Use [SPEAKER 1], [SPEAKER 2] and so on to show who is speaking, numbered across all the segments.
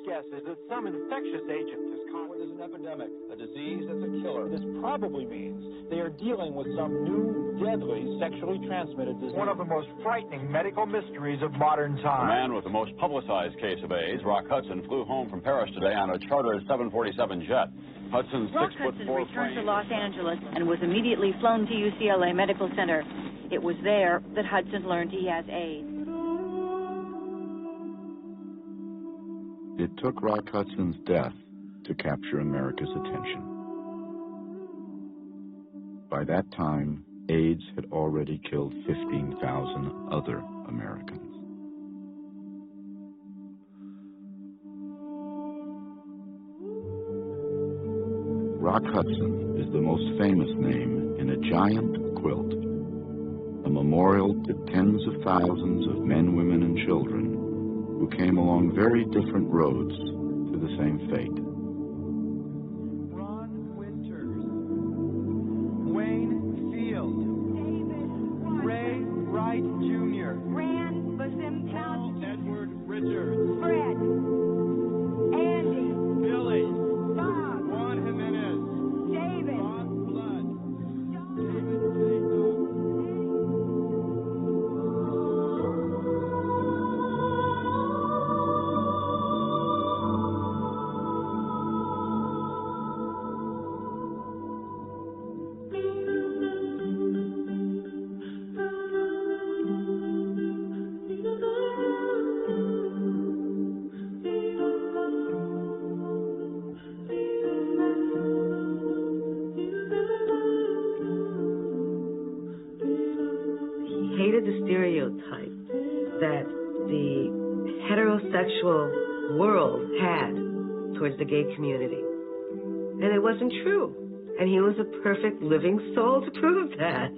[SPEAKER 1] guess is that some infectious agent has caused...
[SPEAKER 2] There's an epidemic, a disease that's a killer.
[SPEAKER 3] This probably means they are dealing with some new, deadly, sexually transmitted disease.
[SPEAKER 1] One of the most frightening medical mysteries of modern
[SPEAKER 4] The
[SPEAKER 1] times.
[SPEAKER 4] man with the most publicized case of AIDS, Rock Hudson, flew home from Paris today on a chartered 747 jet. Hudson's
[SPEAKER 5] Rock
[SPEAKER 4] 6'4"
[SPEAKER 5] Hudson returned to
[SPEAKER 4] frame.
[SPEAKER 5] Los Angeles and was immediately flown to UCLA Medical Center. It was there that Hudson learned he has AIDS.
[SPEAKER 6] It took Rock Hudson's death to capture America's attention. By that time, AIDS had already killed 15,000 other Americans. Rock Hudson is the most famous name in a giant quilt, a memorial to tens of thousands of men, women, and children who came along very different roads to the same fate.
[SPEAKER 1] Ron Winters, Wayne Field,
[SPEAKER 7] David
[SPEAKER 1] Ray Wright Jr.,
[SPEAKER 7] Rand Basim
[SPEAKER 1] Paul Edward Richards,
[SPEAKER 7] Fred, Andy,
[SPEAKER 1] Billy,
[SPEAKER 7] Bob,
[SPEAKER 1] Juan Jimenez,
[SPEAKER 7] David,
[SPEAKER 1] Bob Blood,
[SPEAKER 8] hated the stereotype that the heterosexual world had towards the gay community. And it wasn't true. And he was a perfect living soul to prove that.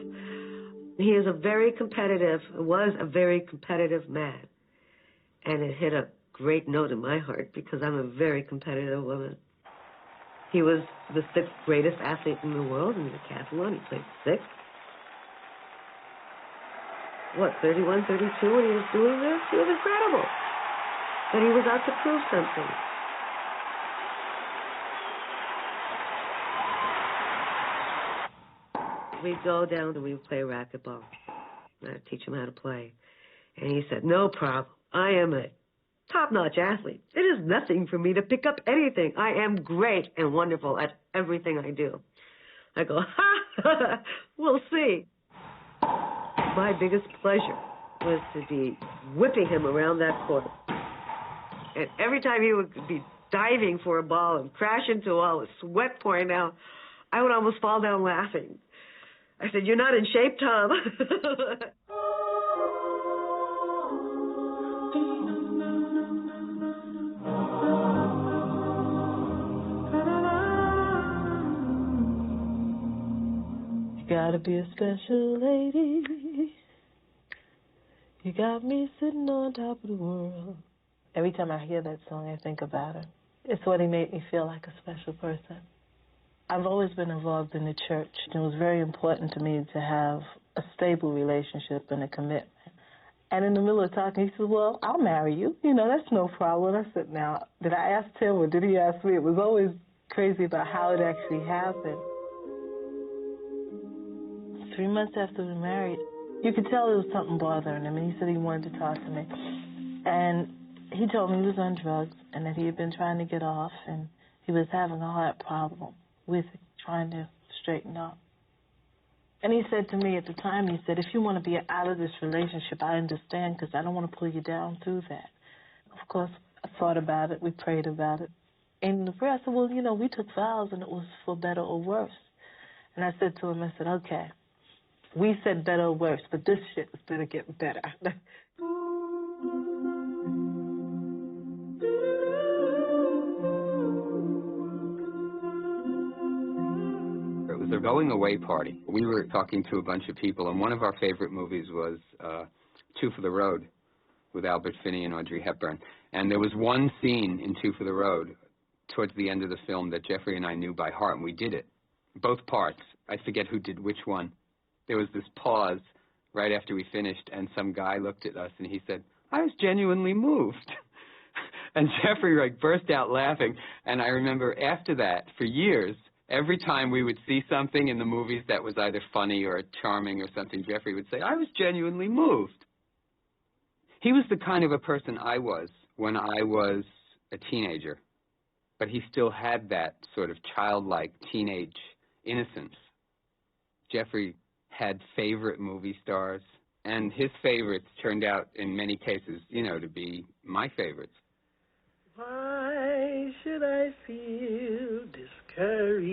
[SPEAKER 8] He is a very competitive, was a very competitive man. And it hit a great note in my heart because I'm a very competitive woman. He was the 6th greatest athlete in the world in the decathlon. He played 6th. 31, 32 when he was doing this? He was incredible. But he was out to prove something. We'd go down and we'd play racquetball. I'd teach him how to play. And he said, no problem. I am a top-notch athlete. It is nothing for me to pick up anything. I am great and wonderful at everything I do. I go, ha, we'll see. My biggest pleasure was to be whipping him around that court. And every time he would be diving for a ball and crash into a wall with sweat pouring down, I would almost fall down laughing. I said, you're not in shape, Tom.
[SPEAKER 9] You gotta be a special lady. You got me sitting on top of the world. Every time I hear that song, I think about her. It's what he made me feel like a special person. I've always been involved in the church. It was very important to me to have a stable relationship and a commitment. And in the middle of talking, he said, well, I'll marry you. You know, that's no problem. I said, now, did I ask him or did he ask me? It was always crazy about how it actually happened. 3 months after we were married, you could tell there was something bothering him, and he said he wanted to talk to me. And he told me he was on drugs and that he had been trying to get off, and he was having a heart problem with trying to straighten up. And he said to me at the time, he said, if you want to be out of this relationship, I understand, because I don't want to pull you down through that. Of course, I thought about it. We prayed about it. And in the prayer, I said, well, you know, we took vows, and it was for better or worse. And I said to him, I said, okay, we said better or worse, but this shit is going to get better.
[SPEAKER 10] It was a going-away party. We were talking to a bunch of people, and one of our favorite movies was Two for the Road with Albert Finney and Audrey Hepburn. And there was one scene in Two for the Road towards the end of the film that Jeffrey and I knew by heart, and we did it. Both parts. I forget who did which one. There was this pause right after we finished, and some guy looked at us, and he said, I was genuinely moved. And Jeffrey like burst out laughing. And I remember after that, for years, every time we would see something in the movies that was either funny or charming or something, Jeffrey would say, I was genuinely moved. He was the kind of a person I was when I was a teenager. But he still had that sort of childlike teenage innocence. Jeffrey had favorite movie stars, and his favorites turned out, in many cases, you know, to be my favorites.
[SPEAKER 11] Why should I feel discouraged?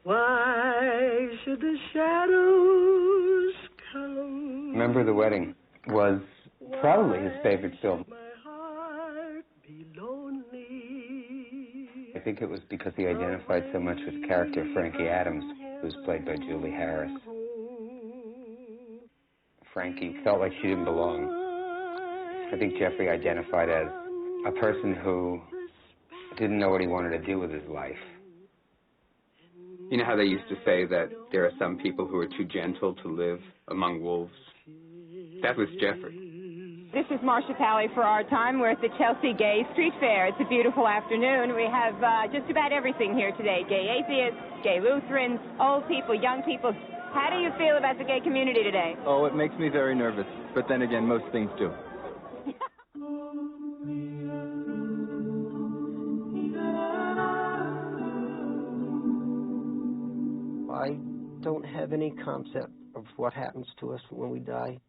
[SPEAKER 11] Why should the shadows come?
[SPEAKER 10] Remember the Wedding was probably his favorite film. I think it was because he identified so much with the character Frankie Adams, who was played by Julie Harris. Frankie felt like she didn't belong. I think Jeffrey identified as a person who didn't know what he wanted to do with his life. You know how they used to say that there are some people who are too gentle to live among wolves? That was Jeffrey.
[SPEAKER 12] This is Marcia Pally for Our Time. We're at the Chelsea Gay Street Fair. It's a beautiful afternoon. We have just about everything here today. Gay atheists, gay Lutherans, old people, young people. How do you feel about the gay community today?
[SPEAKER 13] Oh, it makes me very nervous. But then again, most things do.
[SPEAKER 11] I don't have any concept of what happens to us when we die.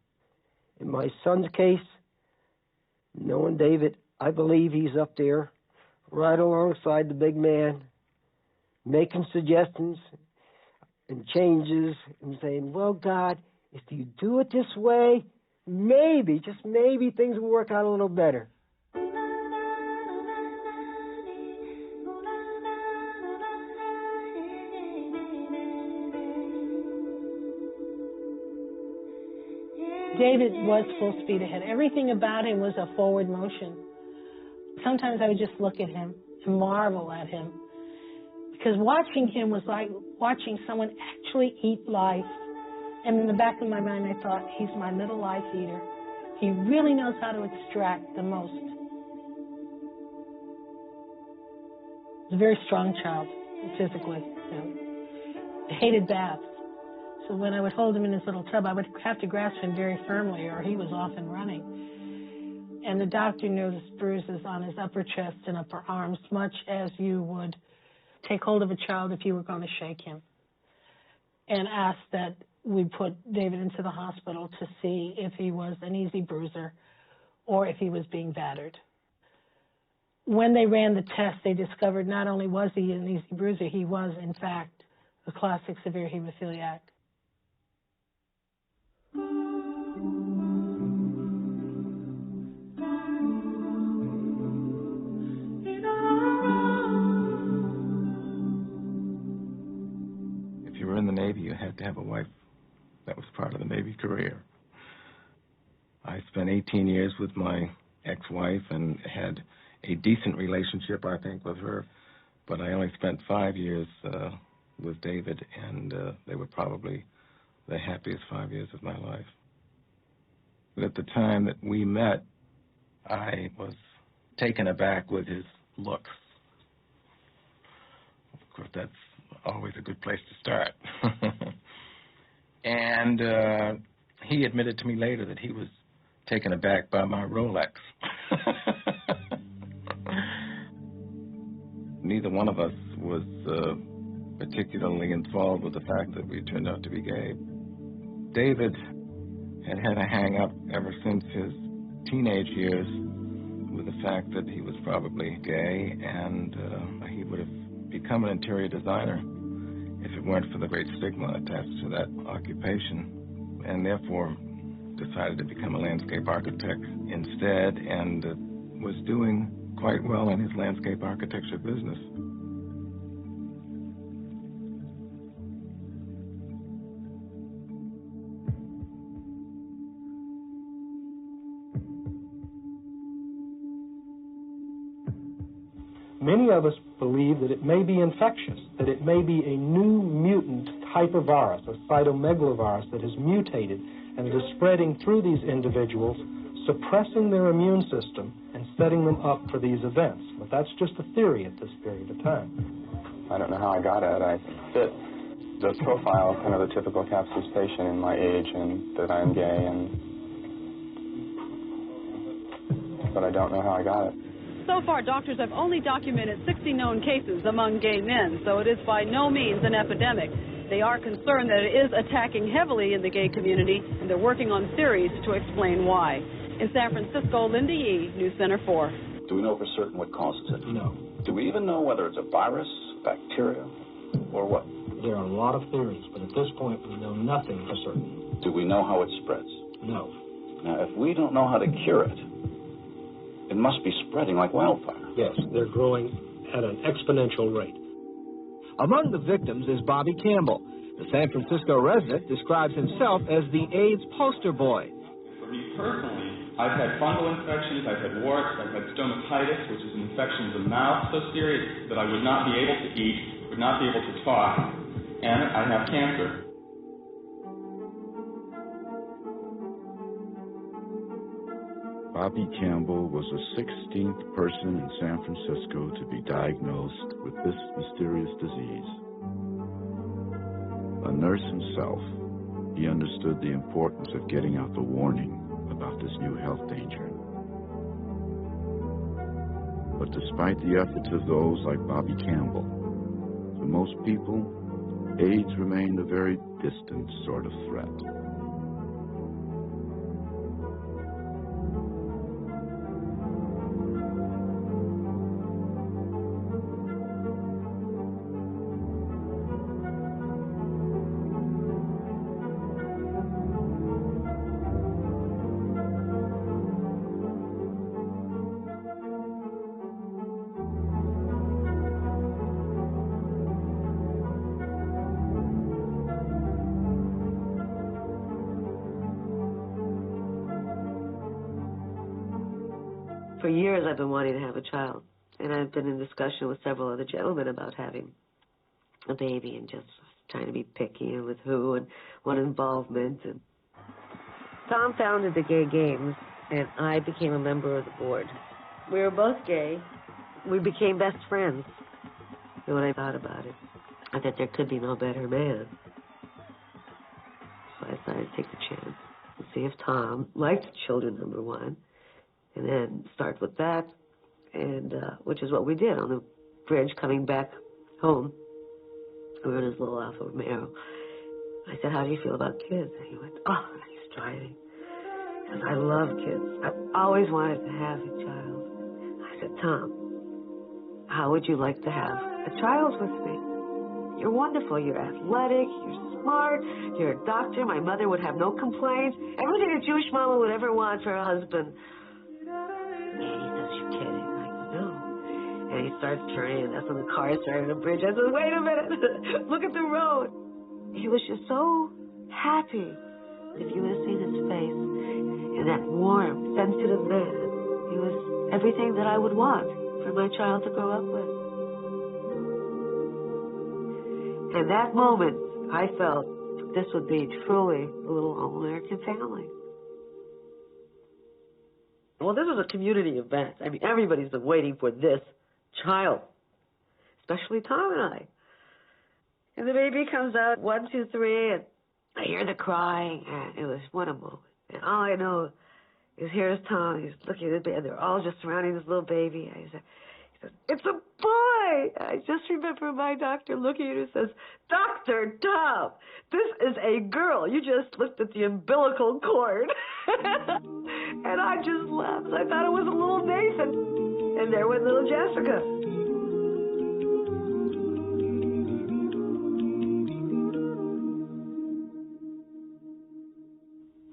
[SPEAKER 11] In my son's case, knowing David, I believe he's up there right alongside the big man, making suggestions and changes and saying, well, God, if you do it this way, maybe, just maybe, things will work out a little better.
[SPEAKER 9] David was full speed ahead. Everything about him was a forward motion. Sometimes I would just look at him and marvel at him, because watching him was like watching someone actually eat life. And in the back of my mind, I thought, he's my little life eater. He really knows how to extract the most. He was a very strong child, physically. You know. He hated baths. So when I would hold him in his little tub, I would have to grasp him very firmly, or he was off and running. And the doctor noticed bruises on his upper chest and upper arms, much as you would take hold of a child if you were going to shake him, and asked that we put David into the hospital to see if he was an easy bruiser or if he was being battered. When they ran the test, they discovered not only was he an easy bruiser, he was, in fact, a classic severe hemophiliac.
[SPEAKER 13] If you were in the Navy, you had to have a wife. That was part of the Navy career. I spent 18 years with my ex-wife and had a decent relationship, I think, with her. But I only spent 5 years with David, and they were probably the happiest 5 years of my life. But at the time that we met, I was taken aback with his looks. Of course, that's always a good place to start. And he admitted to me later that he was taken aback by my Rolex. Neither one of us was particularly enthralled with the fact that we turned out to be gay. David had had a hang-up ever since his teenage years with the fact that he was probably gay, and he would have become an interior designer if it weren't for the great stigma attached to that occupation, and therefore decided to become a landscape architect instead, and was doing quite well in his landscape architecture business.
[SPEAKER 14] Many of us believe that it may be infectious, that it may be a new mutant hypervirus, a cytomegalovirus that has mutated and that is spreading through these individuals suppressing their immune system and setting them up for these events. But that's just a theory at this period of time.
[SPEAKER 15] I don't know how I got it. I fit the profile, kind of the typical CAPS patient in my age, and that I'm gay, but I don't know how I got it.
[SPEAKER 16] So far, doctors have only documented 60 known cases among gay men, so it is by no means an epidemic. They are concerned that it is attacking heavily in the gay community, and they're working on theories to explain why. In San Francisco, Linda Yee, News Center 4.
[SPEAKER 4] Do we know for certain what causes it?
[SPEAKER 14] No.
[SPEAKER 4] Do we even know whether it's a virus, bacteria, or what?
[SPEAKER 14] There are a lot of theories, but at this point we know nothing for certain.
[SPEAKER 4] Do we know how it spreads?
[SPEAKER 14] No.
[SPEAKER 4] Now, if we don't know how to cure it, it must be spreading like wildfire.
[SPEAKER 14] Yes, they're growing at an exponential rate.
[SPEAKER 17] Among the victims is Bobby Campbell. The San Francisco resident describes himself as the AIDS poster boy.
[SPEAKER 18] For me personally, I've had fungal infections, I've had warts, I've had stomatitis, which is an infection of the mouth so serious that I would not be able to eat, would not be able to talk, and I have cancer.
[SPEAKER 6] Bobby Campbell was the 16th person in San Francisco to be diagnosed with this mysterious disease. A nurse himself, he understood the importance of getting out the warning about this new health danger. But despite the efforts of those like Bobby Campbell, to most people, AIDS remained a very distant sort of threat.
[SPEAKER 8] For years I've been wanting to have a child, and I've been in discussion with several other gentlemen about having a baby and just trying to be picky and with who and what involvement. And Tom founded the Gay Games, and I became a member of the board. We were both gay. We became best friends. And when I thought about it, I thought there could be no better man. So I decided to take the chance and see if Tom liked children, number one, and then start with that, and which is what we did on the bridge coming back home. We were in his little Alfa Romeo. I said, "How do you feel about kids?" And he went, "Oh," and he's driving. Because I love kids. I've always wanted to have a child. I said, "Tom, how would you like to have a child with me? You're wonderful. You're athletic. You're smart. You're a doctor. My mother would have no complaints. Everything a Jewish mama would ever want for her husband." And he says, "You're kidding." I go, "No." And he starts turning, and that's when the car started to bridge. I said, "Wait a minute. Look at the road." He was just so happy. If you would have seen his face, and that warm, sensitive man, he was everything that I would want for my child to grow up with. And that moment, I felt this would be truly a little all-American family. Well, this was a community event. I mean, everybody's been waiting for this child, especially Tom and I. And the baby comes out, 1, 2, 3, and I hear the crying, and it was what a moment. And all I know is here's Tom, he's looking at the baby, and they're all just surrounding this little baby. He says, "It's a boy!" I just remember my doctor looking at her and says, "Dr. Tom, this is a girl. You just looked at the umbilical cord." And I just laughed. I thought it was a little Nathan. And there went little Jessica.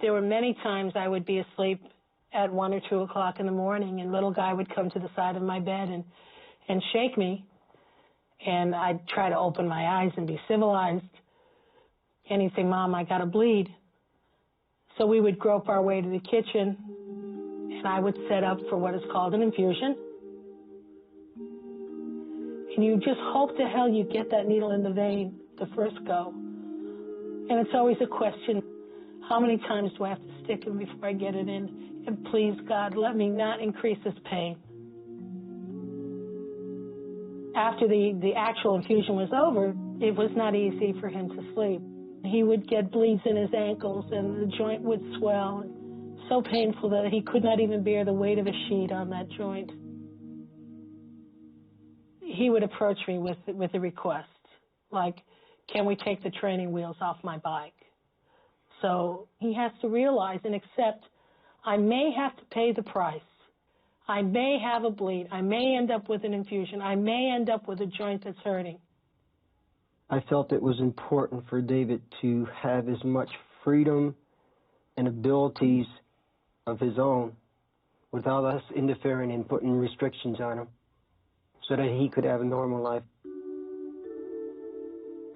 [SPEAKER 9] There were many times I would be asleep at 1 or 2 o'clock in the morning, and little guy would come to the side of my bed and shake me, and I'd try to open my eyes and be civilized. And he'd say, "Mom, I gotta bleed." So we would grope our way to the kitchen, and I would set up for what is called an infusion. And you just hope to hell you get that needle in the vein the first go. And it's always a question,
[SPEAKER 19] how many times do I have to stick him before I get it in? And please, God, let me not increase his pain. After the actual infusion was over, it was not easy for him to sleep. He would get bleeds in his ankles, and the joint would swell. So painful that he could not even bear the weight of a sheet on that joint. He would approach me with a request, like, can we take the training wheels off my bike? So he has to realize and accept, I may have to pay the price. I may have a bleed. I may end up with an infusion. I may end up with a joint that's hurting.
[SPEAKER 11] I felt it was important for David to have as much freedom and abilities of his own without us interfering and putting restrictions on him so that he could have a normal life.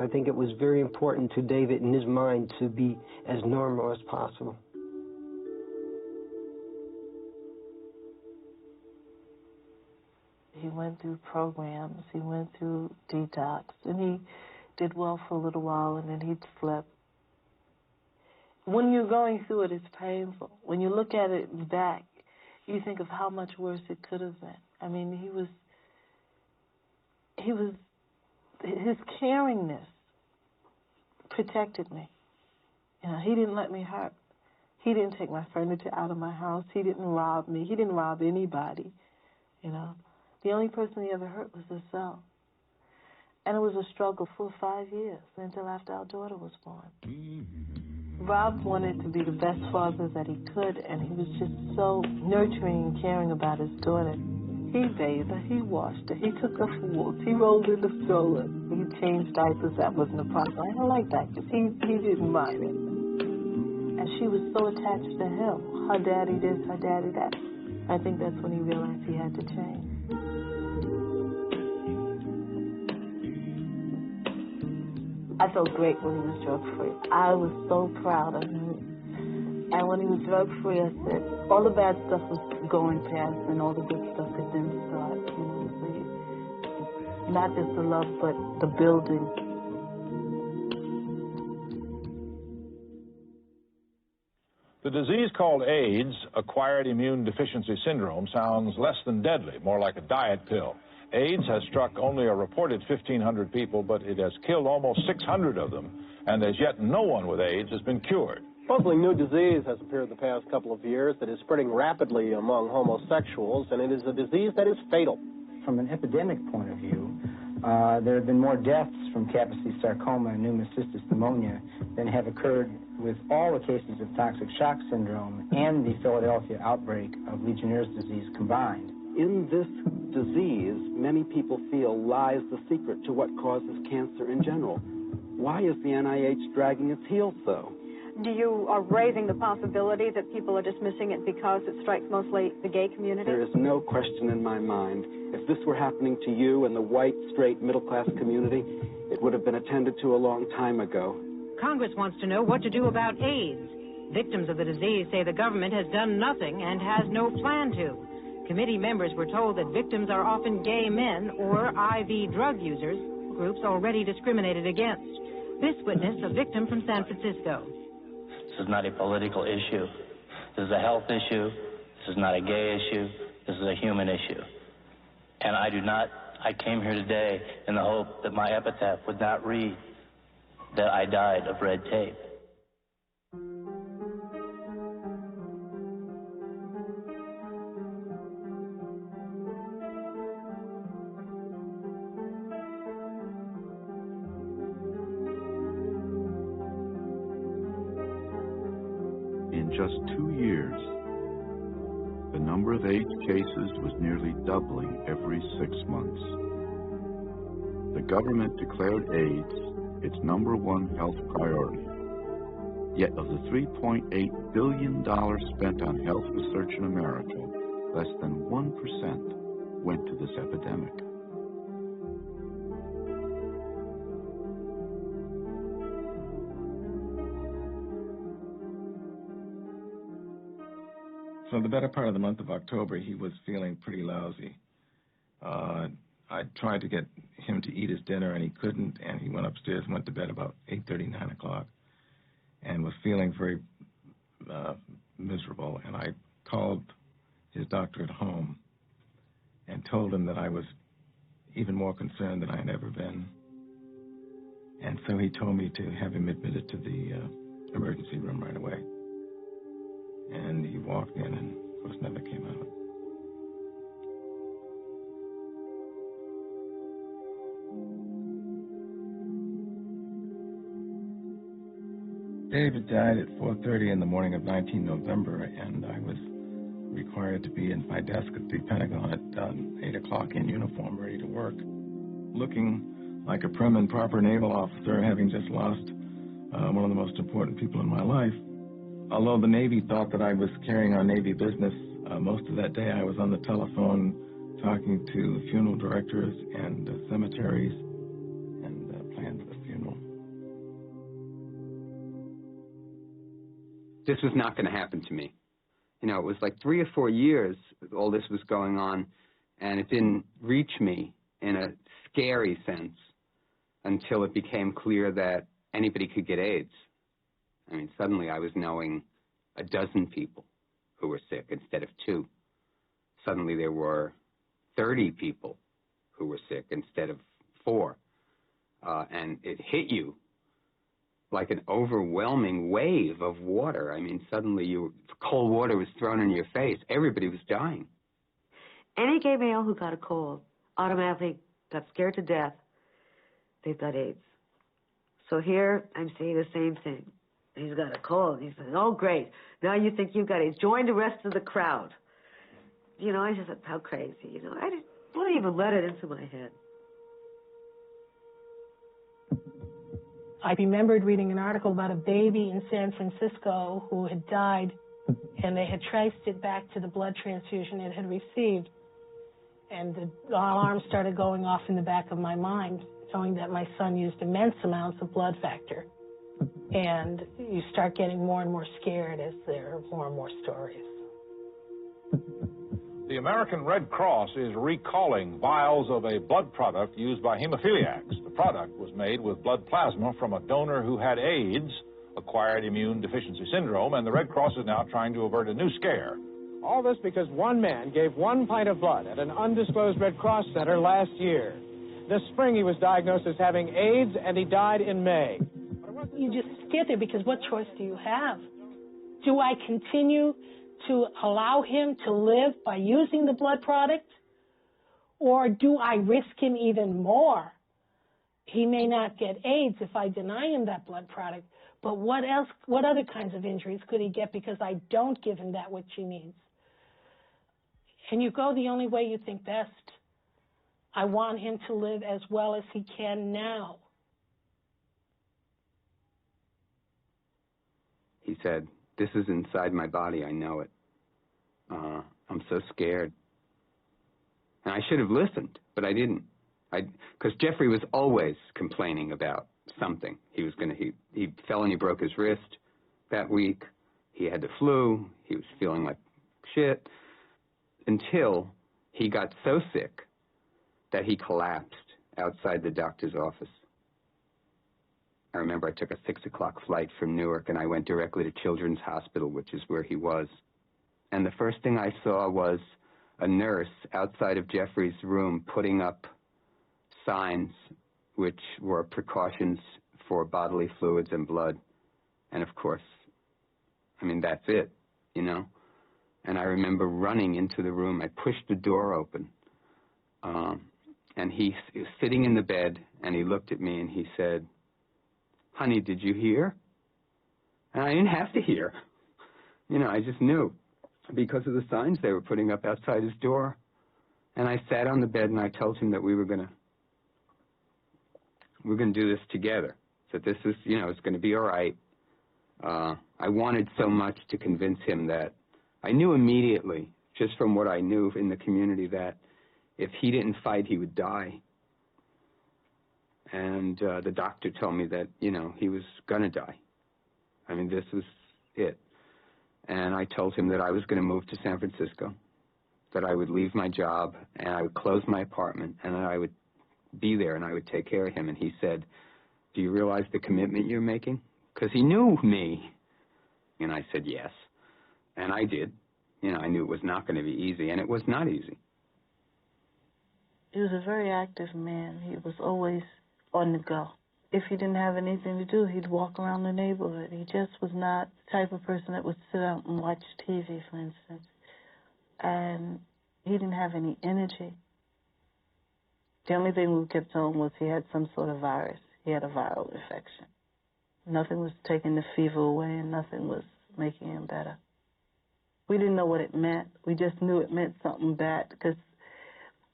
[SPEAKER 11] I think it was very important to David in his mind to be as normal as possible.
[SPEAKER 9] He went through programs, he went through detox, and he did well for a little while, and then he'd slip. When you're going through it, it's painful. When you look at it back, you think of how much worse it could have been. I mean, his caringness protected me. You know, he didn't let me hurt. He didn't take my furniture out of my house. He didn't rob me. He didn't rob anybody, you know. The only person he ever hurt was himself. And it was a struggle for 5 years until after our daughter was born. Rob wanted to be the best father that he could, and he was just so nurturing and caring about his daughter. He bathed her, he washed her, he took her for walks, he rolled in the stroller, he changed diapers. That wasn't a problem. I don't like diapers. He didn't mind it. And she was so attached to him. Her daddy this, her daddy that. I think that's when he realized he had to change. I felt great when he was drug-free. I was so proud of him. And when he was drug-free, I said, all the bad stuff was going past and all the good stuff could then start. You know, so not just the love, but the building.
[SPEAKER 17] The disease called AIDS, acquired immune deficiency syndrome, sounds less than deadly, more like a diet pill. AIDS has struck only a reported 1,500 people, but it has killed almost 600 of them, and as yet no one with AIDS has been cured.
[SPEAKER 14] Puzzling new disease has appeared the past couple of years that is spreading rapidly among homosexuals, and it is a disease that is fatal.
[SPEAKER 20] From an epidemic point of view, there have been more deaths from Kaposi sarcoma and pneumocystis pneumonia than have occurred with all the cases of toxic shock syndrome and the Philadelphia outbreak of Legionnaire's disease combined.
[SPEAKER 21] In this disease, many people feel lies the secret to what causes cancer in general. Why is the NIH dragging its heels, though?
[SPEAKER 5] You are raising the possibility that people are dismissing it because it strikes mostly the gay community?
[SPEAKER 21] There is no question in my mind. If this were happening to you and the white, straight, middle-class community, it would have been attended to a long time ago.
[SPEAKER 22] Congress wants to know what to do about AIDS. Victims of the disease say the government has done nothing and has no plan to. Committee members were told that victims are often gay men or IV drug users, groups already discriminated against. This witness, a victim from San Francisco.
[SPEAKER 23] This is not a political issue. This is a health issue. This is not a gay issue. This is a human issue. And I came here today in the hope that my epitaph would not read that I died of red tape.
[SPEAKER 6] In just 2 years, the number of AIDS cases was nearly doubling every 6 months. The government declared AIDS its #1 health priority. Yet of the $3.8 billion spent on health research in America, less than 1% went to this epidemic.
[SPEAKER 13] So the better part of the month of October, he was feeling pretty lousy. I tried to get him to eat his dinner, and he couldn't, and he went upstairs and went to bed about 8:30, 9 o'clock, and was feeling very miserable, and I called his doctor at home and told him that I was even more concerned than I had ever been. And so he told me to have him admitted to the emergency room right away. And he walked in and, of course, never came out. David died at 4:30 in the morning of 19 November, and I was required to be in my desk at the Pentagon at 8 o'clock in uniform, ready to work, looking like a prim and proper naval officer, having just lost one of the most important people in my life. Although the Navy thought that I was carrying on Navy business, most of that day I was on the telephone talking to funeral directors and cemeteries and planned the funeral.
[SPEAKER 10] This was not going to happen to me. You know, it was like 3 or 4 years all this was going on, and it didn't reach me in a scary sense until it became clear that anybody could get AIDS. I mean, suddenly I was knowing a dozen people who were sick instead of 2. Suddenly there were 30 people who were sick instead of 4. And it hit you like an overwhelming wave of water. I mean, suddenly cold water was thrown in your face. Everybody was dying.
[SPEAKER 8] Any gay male who got a cold automatically got scared to death. They've got AIDS. So here I'm seeing the same thing. He's got a cold. He said, oh, great. Now you think you've got AIDS. Join the rest of the crowd. You know, I just thought, how crazy. You know, I wouldn't even let it into my head.
[SPEAKER 19] I remembered reading an article about a baby in San Francisco who had died, and they had traced it back to the blood transfusion it had received. And the alarm started going off in the back of my mind, knowing that my son used immense amounts of blood factor. And you start getting more and more scared as there are more and more stories.
[SPEAKER 17] The American Red Cross is recalling vials of a blood product used by hemophiliacs. The product was made with blood plasma from a donor who had AIDS, acquired immune deficiency syndrome, and the Red Cross is now trying to avert a new scare.
[SPEAKER 1] All this because one man gave 1 pint of blood at an undisclosed Red Cross center last year. This spring he was diagnosed as having AIDS, and he died in May.
[SPEAKER 19] You just get there because what choice do you have? Do I continue to allow him to live by using the blood product? Or do I risk him even more? He may not get AIDS if I deny him that blood product, but what else, what other kinds of injuries could he get because I don't give him that which he needs? And you go the only way you think best. I want him to live as well as he can now.
[SPEAKER 10] He said, this is inside my body, I know it. I'm so scared. And I should have listened, but I didn't. Because Jeffrey was always complaining about something. He fell and he broke his wrist that week. He had the flu. He was feeling like shit. Until he got so sick that he collapsed outside the doctor's office. I remember I took a 6 o'clock flight from Newark, and I went directly to Children's Hospital, which is where he was. And the first thing I saw was a nurse outside of Jeffrey's room putting up signs which were precautions for bodily fluids and blood. And of course, I mean, that's it, you know? And I remember running into the room. I pushed the door open. And he was sitting in the bed, and he looked at me, and he said, honey, did you hear? And I didn't have to hear. You know, I just knew because of the signs they were putting up outside his door. And I sat on the bed and I told him that we're going to do this together. That this is, you know, it's going to be all right. I wanted so much to convince him that I knew immediately, just from what I knew in the community, that if he didn't fight, he would die. And the doctor told me that, you know, he was going to die. I mean, this was it. And I told him that I was going to move to San Francisco, that I would leave my job, and I would close my apartment, and that I would be there, and I would take care of him. And he said, do you realize the commitment you're making? Because he knew me. And I said yes, and I did. You know, I knew it was not going to be easy, and it was not easy.
[SPEAKER 9] He was a very active man. He was always on the go. If he didn't have anything to do, he'd walk around the neighborhood. He just was not the type of person that would sit out and watch TV, for instance. And he didn't have any energy. The only thing we kept telling him was he had some sort of virus. He had a viral infection. Nothing was taking the fever away, and nothing was making him better. We didn't know what it meant. We just knew it meant something bad, because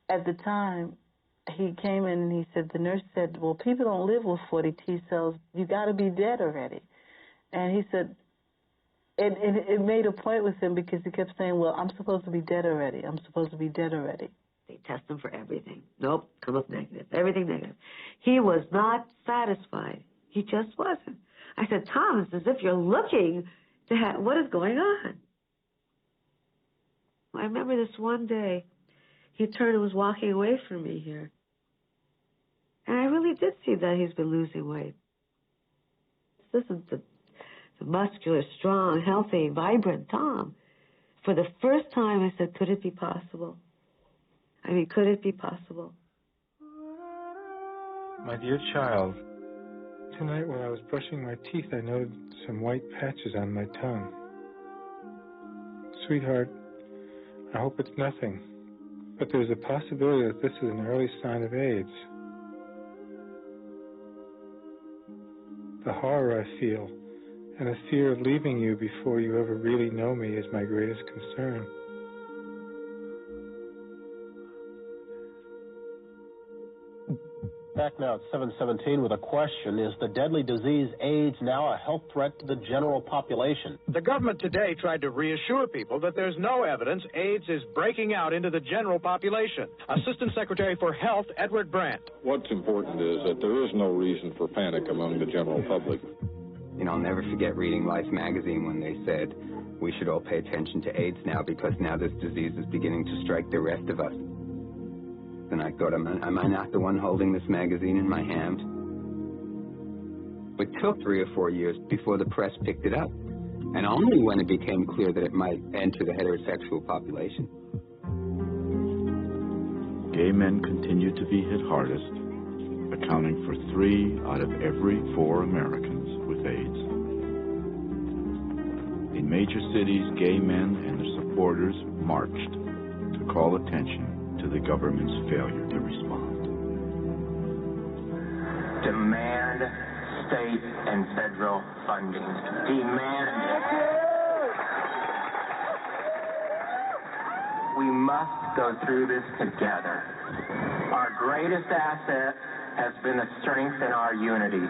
[SPEAKER 9] at the time, he came in and he said, the nurse said, well, people don't live with 40 T cells. You got to be dead already. And he said, it made a point with him, because he kept saying, well, I'm supposed to be dead already. I'm supposed to be dead already.
[SPEAKER 8] They test him for everything. Nope, come up negative. Everything negative. He was not satisfied. He just wasn't. I said, Tom, it's as if you're looking to have, what is going on? I remember this one day, he turned and was walking away from me here. And I really did see that he's been losing weight. This is the muscular, strong, healthy, vibrant Tom. For the first time, I said, could it be possible? I mean, could it be possible?
[SPEAKER 14] My dear child, tonight when I was brushing my teeth, I noted some white patches on my tongue. Sweetheart, I hope it's nothing, but there's a possibility that this is an early sign of AIDS. The horror I feel and the fear of leaving you before you ever really know me is my greatest concern.
[SPEAKER 2] Back now at 7:17 with a question. Is the deadly disease AIDS now a health threat to the general population?
[SPEAKER 3] The government today tried to reassure people that there's no evidence AIDS is breaking out into the general population. Assistant Secretary for Health, Edward Brandt.
[SPEAKER 7] What's important is that there is no reason for panic among the general public.
[SPEAKER 10] You know, I'll never forget reading Life magazine when they said we should all pay attention to AIDS now, because now this disease is beginning to strike the rest of us. And I thought, am I not the one holding this magazine in my hand? It took 3 or 4 years before the press picked it up, and only when it became clear that it might enter the heterosexual population.
[SPEAKER 6] Gay men continue to be hit hardest, accounting for 3 out of every 4 Americans with AIDS. In major cities, gay men and their supporters marched to call attention to the government's failure to respond.
[SPEAKER 24] Demand state and federal funding. Demand it. We must go through this together. Our greatest asset has been the strength in our unity.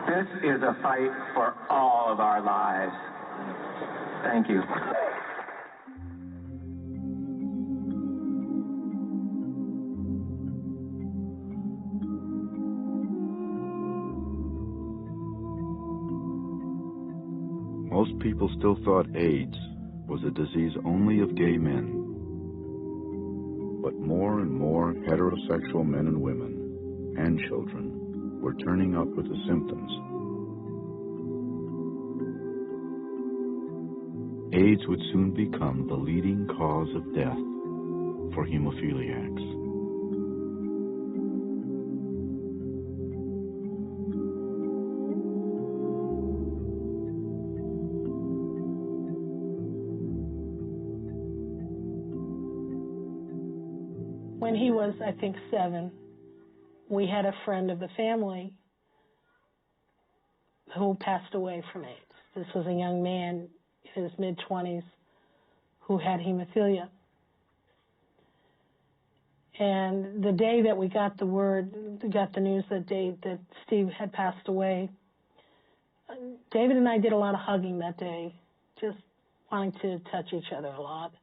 [SPEAKER 24] This is a fight for all of our lives. Thank you.
[SPEAKER 6] Most people still thought AIDS was a disease only of gay men. But more and more heterosexual men and women and children were turning up with the symptoms. AIDS would soon become the leading cause of death for hemophiliacs.
[SPEAKER 19] When he was, I think, 7, we had a friend of the family who passed away from AIDS. This was a young man in his mid-20s who had hemophilia. And the day that we got the news that Steve had passed away, David and I did a lot of hugging that day, just wanting to touch each other a lot.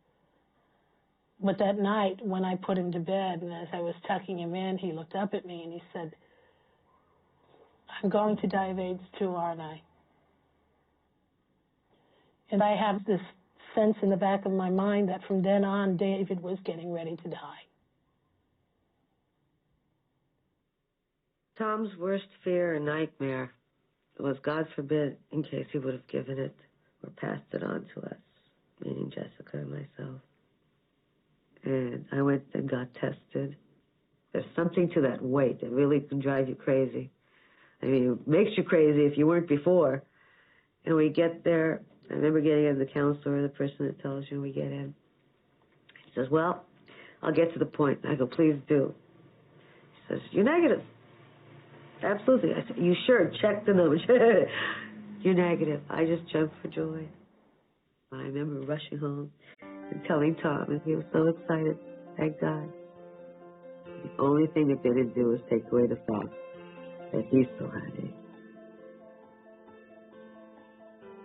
[SPEAKER 19] But that night, when I put him to bed, and as I was tucking him in, he looked up at me and he said, I'm going to die of AIDS too, aren't I? And I have this sense in the back of my mind that from then on, David was getting ready to die.
[SPEAKER 8] Tom's worst fear and nightmare was, God forbid, in case he would have given it or passed it on to us, meaning Jessica and myself. And I went and got tested. There's something to that weight that really can drive you crazy. I mean, it makes you crazy if you weren't before. And we get there. I remember getting in, the counselor, the person that tells you, we get in. He says, well, I'll get to the point. I go, please do. He says, you're negative. Absolutely. I said, you sure? Check the numbers. You're negative. I just jumped for joy. I remember rushing home and telling Tom, and he was so excited. Thank God. The only thing that they didn't do was take away the fact that he still had it.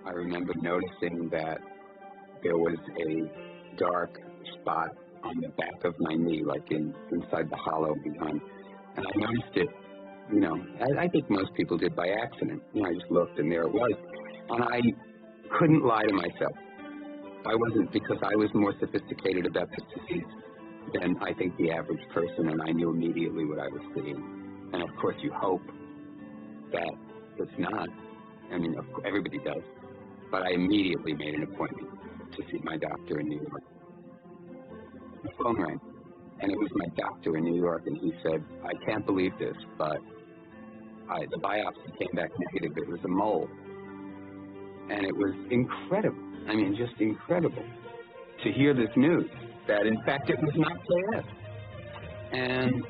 [SPEAKER 10] I remember noticing that there was a dark spot on the back of my knee, like inside the hollow behind. And I noticed it, you know, I think most people did by accident. You know, I just looked and there it was. And I couldn't lie to myself. I wasn't, because I was more sophisticated about this disease than I think the average person, and I knew immediately what I was seeing. And of course you hope that it's not. I mean, everybody does. But I immediately made an appointment to see my doctor in New York. The phone rang, and it was my doctor in New York, and he said, I can't believe this, but the biopsy came back negative. It was a mole. And it was incredible. I mean, just incredible to hear this news, that in fact it was not KS. And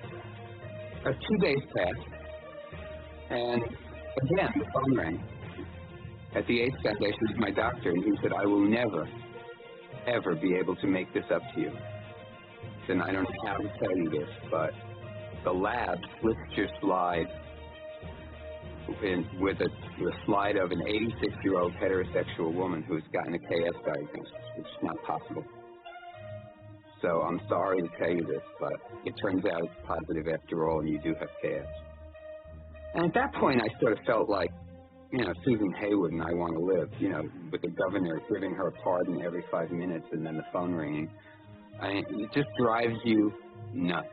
[SPEAKER 10] 2 days passed, and again, the phone rang at the AIDS Foundation with my doctor, and he said, I will never, ever be able to make this up to you. And I don't know how to tell you this, but the lab slipped your slide with a slide of an 86-year-old heterosexual woman who's gotten a KS diagnosis, which is not possible. So I'm sorry to tell you this, but it turns out it's positive after all, and you do have KS. And at that point, I sort of felt like, you know, Susan Haywood and I Want to Live, you know, with the governor giving her a pardon every 5 minutes and then the phone ringing. It just drives you nuts.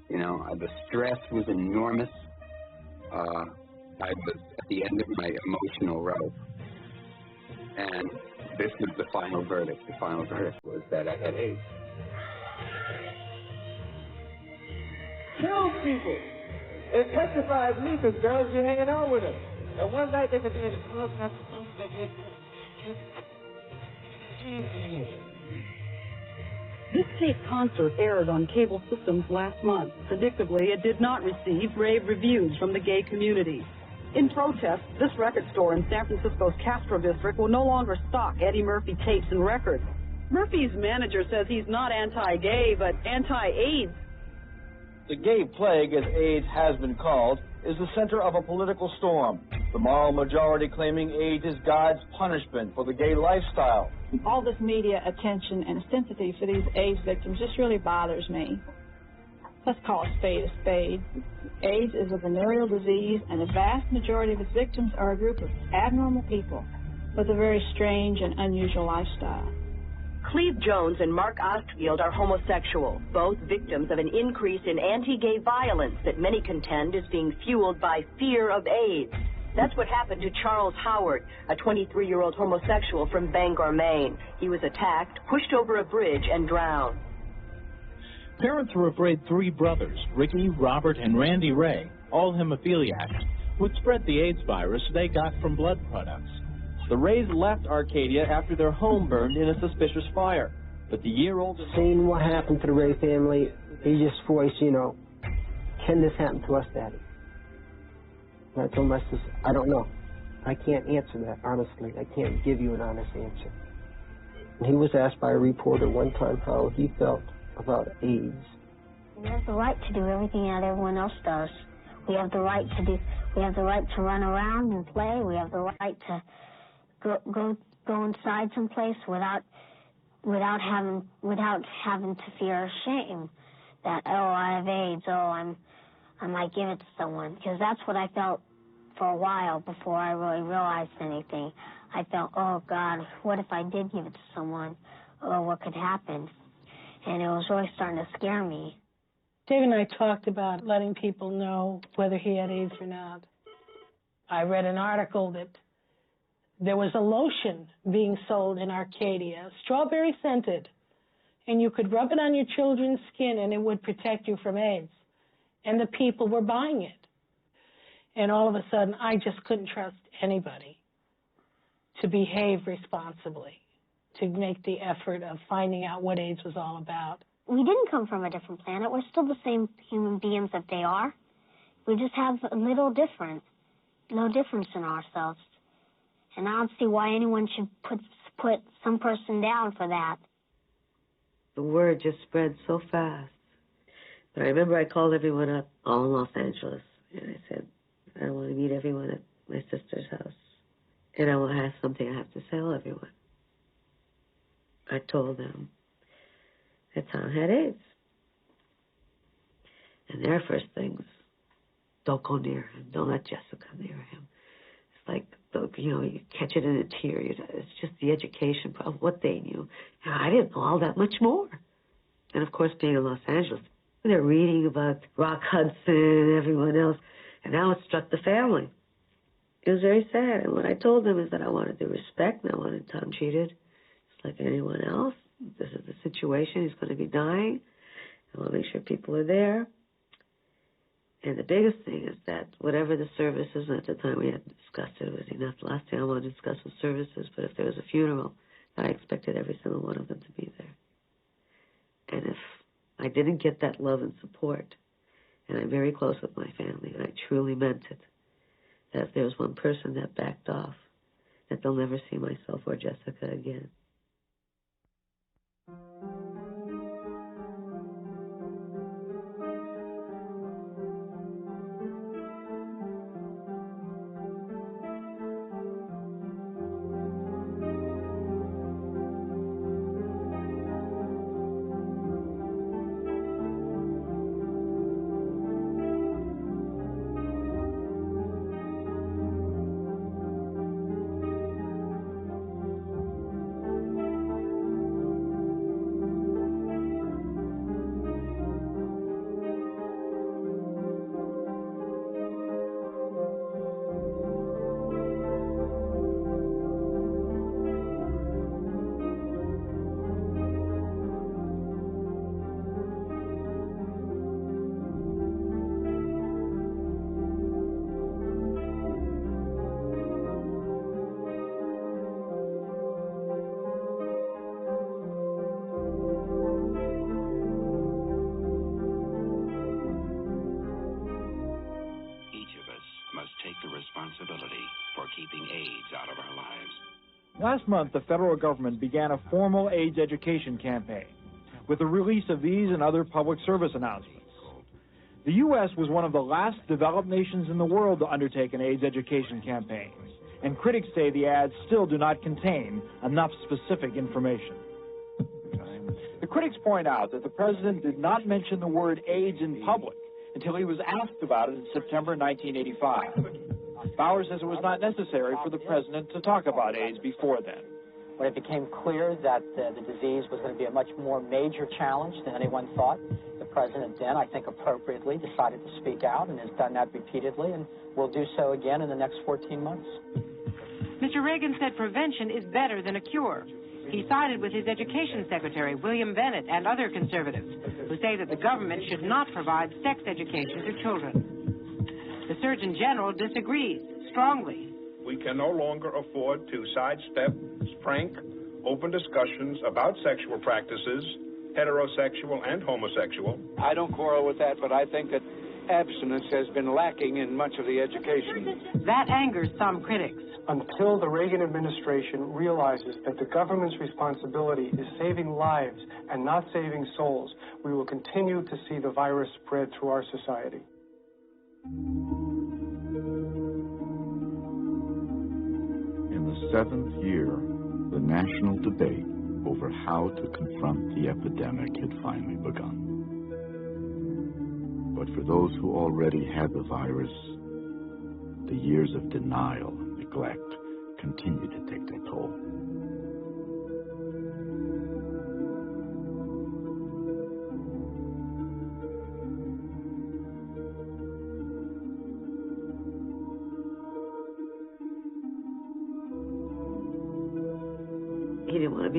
[SPEAKER 10] You know, the stress was enormous. I was at the end of my emotional rope. And this was the final verdict. The final verdict was that I had AIDS.
[SPEAKER 4] Kill people. It testifies me because girls be hanging out with us. And one night they could be in the club not supposed to get.
[SPEAKER 12] This tape concert aired on cable systems last month. Predictably, it did not receive rave reviews from the gay community. In protest, this record store in San Francisco's Castro district will no longer stock Eddie Murphy tapes and records. Murphy's manager says he's not anti-gay, but anti-AIDS.
[SPEAKER 15] The gay plague, as AIDS has been called, is the center of a political storm. The moral majority claiming AIDS is God's punishment for the gay lifestyle.
[SPEAKER 16] All this media attention and sympathy for these AIDS victims just really bothers me. Let's call a spade a spade. AIDS is a venereal disease, and the vast majority of its victims are a group of abnormal people with a very strange and unusual lifestyle.
[SPEAKER 25] Cleve Jones and Mark Ostfield are homosexual, both victims of an increase in anti-gay violence that many contend is being fueled by fear of AIDS. That's what happened to Charles Howard, a 23-year-old homosexual from Bangor, Maine. He was attacked, pushed over a bridge, and drowned.
[SPEAKER 26] Parents were afraid 3 brothers, Ricky, Robert, and Randy Ray, all hemophiliacs, would spread the AIDS virus they got from blood products.
[SPEAKER 15] The Rays left Arcadia after their home burned in a suspicious fire. But the year-old...
[SPEAKER 11] Seeing what happened to the Ray family, he just voiced, you know, can this happen to us, Daddy? And I told my sister, I don't know. I can't answer that, honestly. I can't give you an honest answer. And he was asked by a reporter one time how he felt about AIDS.
[SPEAKER 27] We have the right to do everything that everyone else does. We have the right to run around and play. We have the right to go inside someplace without having to fear or shame that, oh, I have AIDS, oh, I might give it to someone, because that's what I felt for a while before I really realized anything. I felt, oh God, what if I did give it to someone? Oh, what could happen? And it was really starting to scare me.
[SPEAKER 19] Dave and I talked about letting people know whether he had AIDS or not. I read an article that there was a lotion being sold in Arcadia, strawberry scented, and you could rub it on your children's skin and it would protect you from AIDS. And the people were buying it. And all of a sudden, I just couldn't trust anybody to behave responsibly, to make the effort of finding out what AIDS was all about.
[SPEAKER 27] We didn't come from a different planet. We're still the same human beings that they are. We just have a little difference, no difference in ourselves. And I don't see why anyone should put some person down for that.
[SPEAKER 8] The word just spread so fast. But I remember I called everyone up, all in Los Angeles, and I said, I want to meet everyone at my sister's house. And I will have something I have to tell everyone. I told them that Tom had AIDS. And their first things, don't go near him. Don't let Jessica near him. It's like, you catch it in a tear. It's just the education of what they knew. And I didn't know all that much more. And, of course, being in Los Angeles, they're reading about Rock Hudson and everyone else. And now it struck the family. It was very sad. And what I told them is that I wanted the respect and I wanted Tom treated just like anyone else. This is the situation. He's going to be dying. I want to make sure people are there. And the biggest thing is that whatever the services, and at the time we hadn't discussed it, it was enough. The last thing I wanted to discuss was services, but if there was a funeral, I expected every single one of them to be there. And if I didn't get that love and support, and I'm very close with my family, and I truly meant it, that if there was one person that backed off, that they'll never see myself or Jessica again.
[SPEAKER 15] Last month, the federal government began a formal AIDS education campaign with the release of these and other public service announcements. The U.S. was one of the last developed nations in the world to undertake an AIDS education campaign, and critics say the ads still do not contain enough specific information. The critics point out that the president did not mention the word AIDS in public until he was asked about it in September 1985. Bauer says it was not necessary for the president to talk about AIDS before then.
[SPEAKER 5] When it became clear that the disease was going to be a much more major challenge than anyone thought, the president then, I think appropriately, decided to speak out and has done that repeatedly and will do so again in the next 14 months.
[SPEAKER 13] Mr. Reagan said prevention is better than a cure. He sided with his education secretary, William Bennett, and other conservatives who say that the government should not provide sex education to children. The Surgeon General disagrees strongly.
[SPEAKER 18] We can no longer afford to sidestep, frank, open discussions about sexual practices, heterosexual and homosexual.
[SPEAKER 20] I don't quarrel with that, but I think that abstinence has been lacking in much of the education.
[SPEAKER 13] That angers some critics.
[SPEAKER 21] Until the Reagan administration realizes that the government's responsibility is saving lives and not saving souls, we will continue to see the virus spread through our society.
[SPEAKER 6] In the 7th year, the national debate over how to confront the epidemic had finally begun. But for those who already had the virus, the years of denial and neglect continued to take their toll.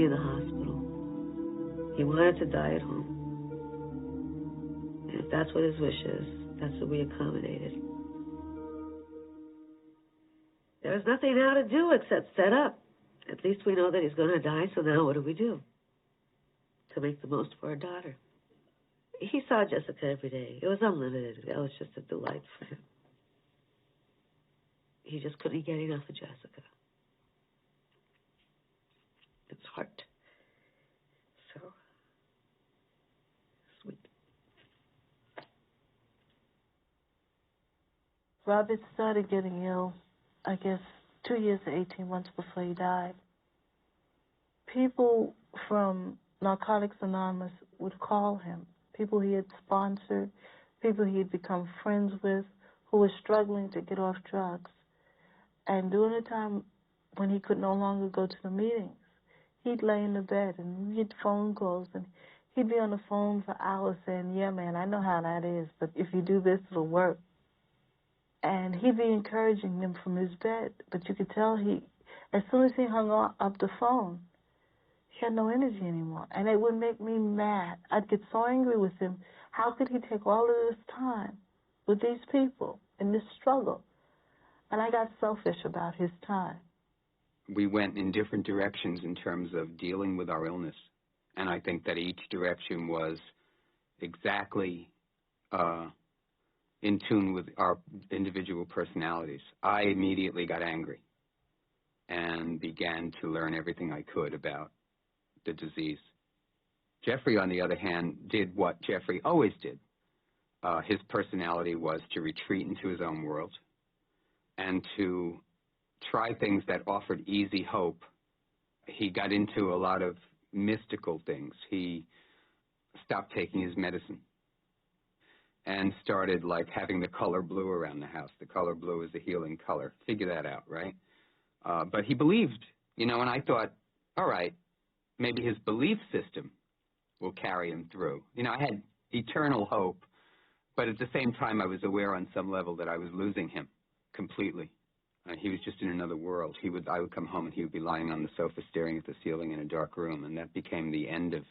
[SPEAKER 8] be in the hospital. He wanted to die at home. And if that's what his wish is, that's what we accommodated. There was nothing now to do except set up. At least we know that he's going to die, so now what do we do? To make the most for our daughter. He saw Jessica every day. It was unlimited. It was just a delight for him. He just couldn't get enough of Jessica. It's heart. So sweet.
[SPEAKER 1] Robert started getting ill, I guess, 2 years to 18 months before he died. People from Narcotics Anonymous would call him, people he had sponsored, people he had become friends with who were struggling to get off drugs. And during the time when he could no longer go to the meetings, he'd lay in the bed and we'd get phone calls, and he'd be on the phone for hours saying, yeah, man, I know how that is, but if you do this, it'll work. And he'd be encouraging them from his bed, but you could tell as soon as he hung up the phone, he had no energy anymore. And it would make me mad. I'd get so angry with him. How could he take all of this time with these people in this struggle? And I got selfish about his time.
[SPEAKER 10] We went in different directions in terms of dealing with our illness. And I think that each direction was exactly in tune with our individual personalities. I immediately got angry and began to learn everything I could about the disease. Jeffrey, on the other hand, did what Jeffrey always did. His personality was to retreat into his own world and to try things that offered easy hope. He got into a lot of mystical things. He stopped taking his medicine and started like having the color blue around the house. The color blue is a healing color. Figure that out, right? But he believed, and I thought, all right, maybe his belief system will carry him through. I had eternal hope, but at the same time I was aware on some level that I was losing him completely. He was just in another world. I would come home and he would be lying on the sofa staring at the ceiling in a dark room, and that became the end of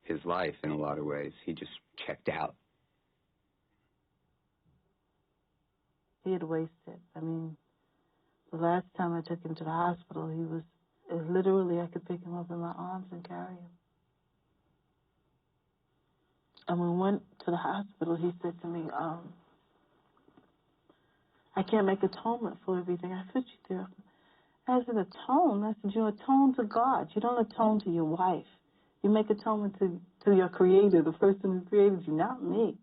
[SPEAKER 10] his life in a lot of ways. He just checked out.
[SPEAKER 1] He had wasted. I mean, the last time I took him to the hospital, it was literally I could pick him up in my arms and carry him. And when we went to the hospital, he said to me, I can't make atonement for everything. I said, you do. I said, atone? I said, you atone to God. You don't atone to your wife. You make atonement to your Creator, the person who created you, not me.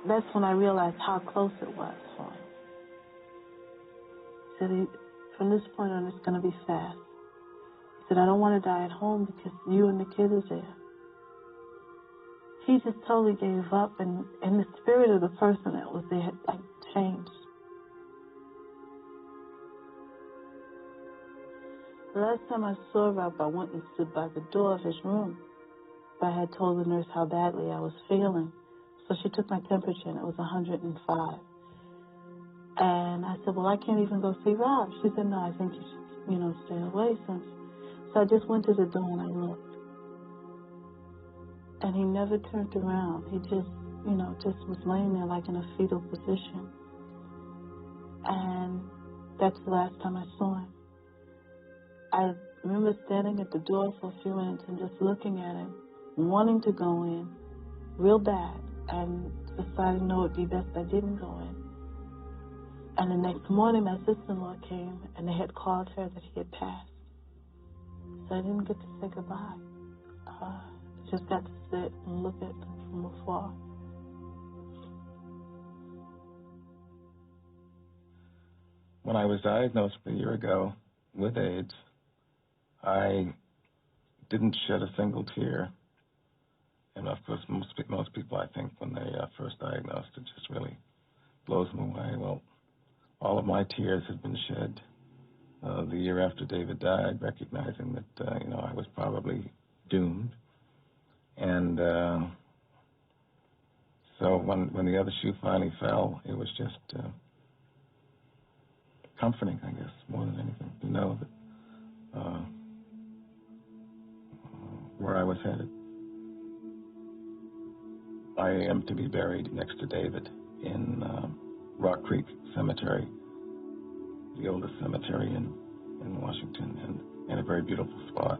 [SPEAKER 1] That's when I realized how close it was for him. He said, from this point on, it's going to be fast. He said, I don't want to die at home because you and the kid is there. He just totally gave up, and the spirit of the person that was there had changed. The last time I saw Rob, I went and stood by the door of his room. I had told the nurse how badly I was feeling. So she took my temperature, and it was 105. And I said, well, I can't even go see Rob. She said, no, I think you should, stay away since. So I just went to the door and I looked. And he never turned around. He just, just was laying there like in a fetal position. And that's the last time I saw him. I remember standing at the door for a few minutes and just looking at him, wanting to go in real bad, and decided, no, it'd be best I didn't go in. And the next morning, my sister-in-law came, and they had called her that he had passed. So I didn't get to say goodbye. Just got to sit and look at them from afar.
[SPEAKER 2] When I was diagnosed a year ago with AIDS, I didn't shed a single tear. And of course, most people, I think, when they first diagnosed, it just really blows them away. Well, all of my tears had been shed the year after David died, recognizing that, I was probably doomed. And so when the other shoe finally fell, it was just comforting, I guess, more than anything, to know that where I was headed. I am to be buried next to David in Rock Creek Cemetery, the oldest cemetery in Washington, and in a very beautiful spot.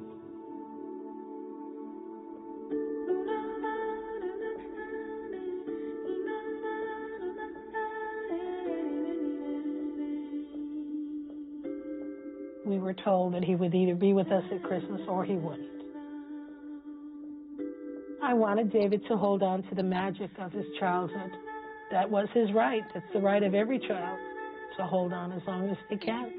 [SPEAKER 19] We were told that he would either be with us at Christmas or he wouldn't. I wanted David to hold on to the magic of his childhood. That was his right. That's the right of every child, to hold on as long as they can.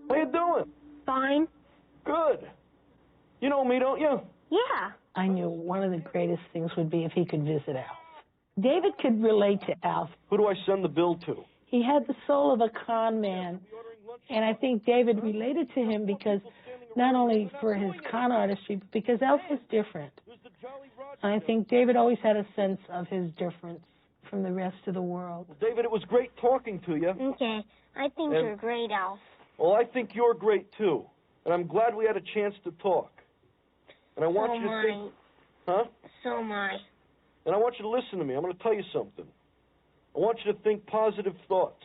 [SPEAKER 3] How you doing?
[SPEAKER 27] Fine.
[SPEAKER 3] Good. You know me, don't you?
[SPEAKER 27] Yeah.
[SPEAKER 19] I knew one of the greatest things would be if he could visit Alf. David could relate to Alf.
[SPEAKER 3] Who do I send the bill to?
[SPEAKER 19] He had the soul of a con man, and I think David related to him because not only for his con artistry, but because Alf was different. I think David always had a sense of his difference from the rest of the world.
[SPEAKER 3] Well, David, it was great talking to you.
[SPEAKER 27] Okay. I think you're great, Alf.
[SPEAKER 3] Well, I think you're great, too. And I'm glad we had a chance to talk. And I want you to think... Huh?
[SPEAKER 27] So am I.
[SPEAKER 3] And I want you to listen to me. I'm going to tell you something. I want you to think positive thoughts.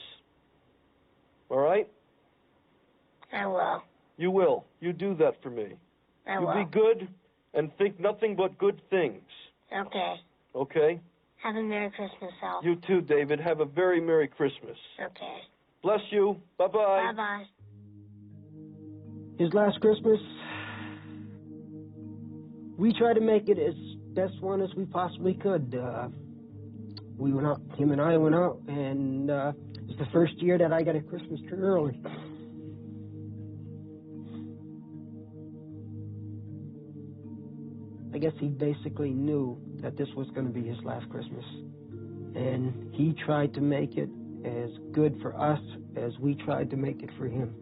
[SPEAKER 3] All right?
[SPEAKER 27] I will.
[SPEAKER 3] You will. You do that for me.
[SPEAKER 27] I
[SPEAKER 3] will.
[SPEAKER 27] will.
[SPEAKER 3] You be good and think nothing but good things.
[SPEAKER 27] Okay.
[SPEAKER 3] Okay?
[SPEAKER 27] Have a Merry Christmas, Alf.
[SPEAKER 3] You too, David. Have a very Merry Christmas.
[SPEAKER 27] Okay.
[SPEAKER 3] Bless you. Bye-bye.
[SPEAKER 27] Bye-bye.
[SPEAKER 11] His last Christmas, we tried to make it as best one as we possibly could. We went out, him and I went out, and it was the first year that I got a Christmas tree early. I guess he basically knew that this was going to be his last Christmas. And he tried to make it as good for us as we tried to make it for him.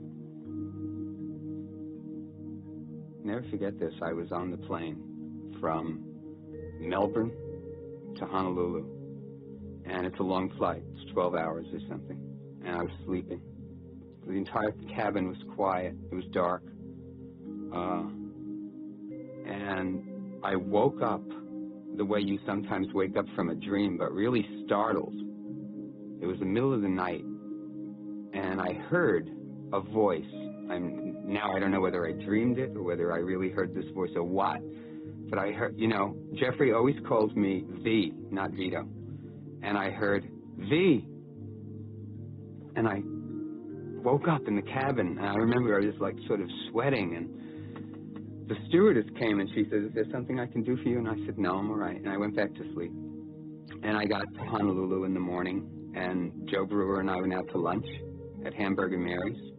[SPEAKER 10] Never forget this. I was on the plane from Melbourne to Honolulu. And it's a long flight. It's 12 hours or something. And I was sleeping. The entire cabin was quiet. It was dark. And I woke up the way you sometimes wake up from a dream, but really startled. It was the middle of the night. And I heard a voice. Now I don't know whether I dreamed it or whether I really heard this voice or what. But I heard, you know, Jeffrey always calls me V, not Vito. And I heard, V. And I woke up in the cabin, and I remember I was like sort of sweating, and the stewardess came and she said, is there something I can do for you? And I said, no, I'm all right. And I went back to sleep. And I got to Honolulu in the morning, and Joe Brewer and I went out to lunch at Hamburger Mary's.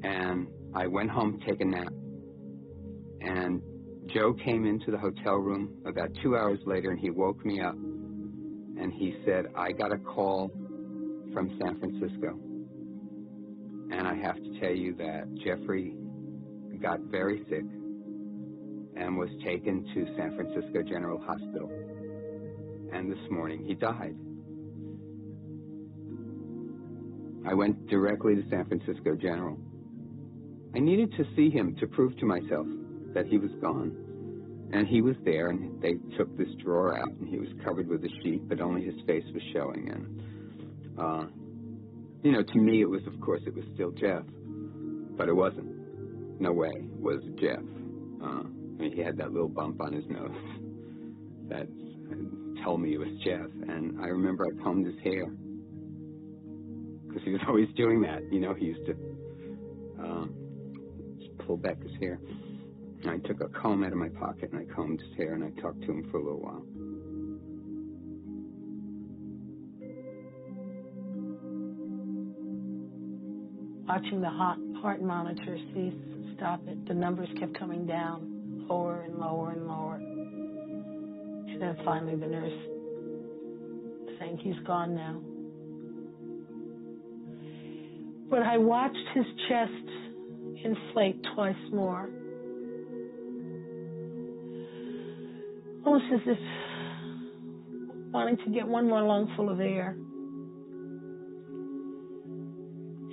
[SPEAKER 10] And I went home to take a nap. And Joe came into the hotel room about 2 hours later, and he woke me up. And he said, I got a call from San Francisco. And I have to tell you that Jeffrey got very sick and was taken to San Francisco General Hospital. And this morning he died. I went directly to San Francisco General. I needed to see him to prove to myself that he was gone. And he was there, and they took this drawer out, and he was covered with a sheet, but only his face was showing. And, you know, to me, it was, of course, it was still Jeff, but it wasn't. No way was Jeff. I mean, he had that little bump on his nose that told me it was Jeff. And I remember I combed his hair, because he was always doing that. You know, he used to just pull back his hair. And I took a comb out of my pocket, and I combed his hair, and I talked to him for a little while.
[SPEAKER 19] Watching the heart monitor cease, stop it, the numbers kept coming down, lower and lower and lower. And then finally the nurse saying, he's gone now. But I watched his chest inflate twice more. Almost as if wanting to get one more lungful of air.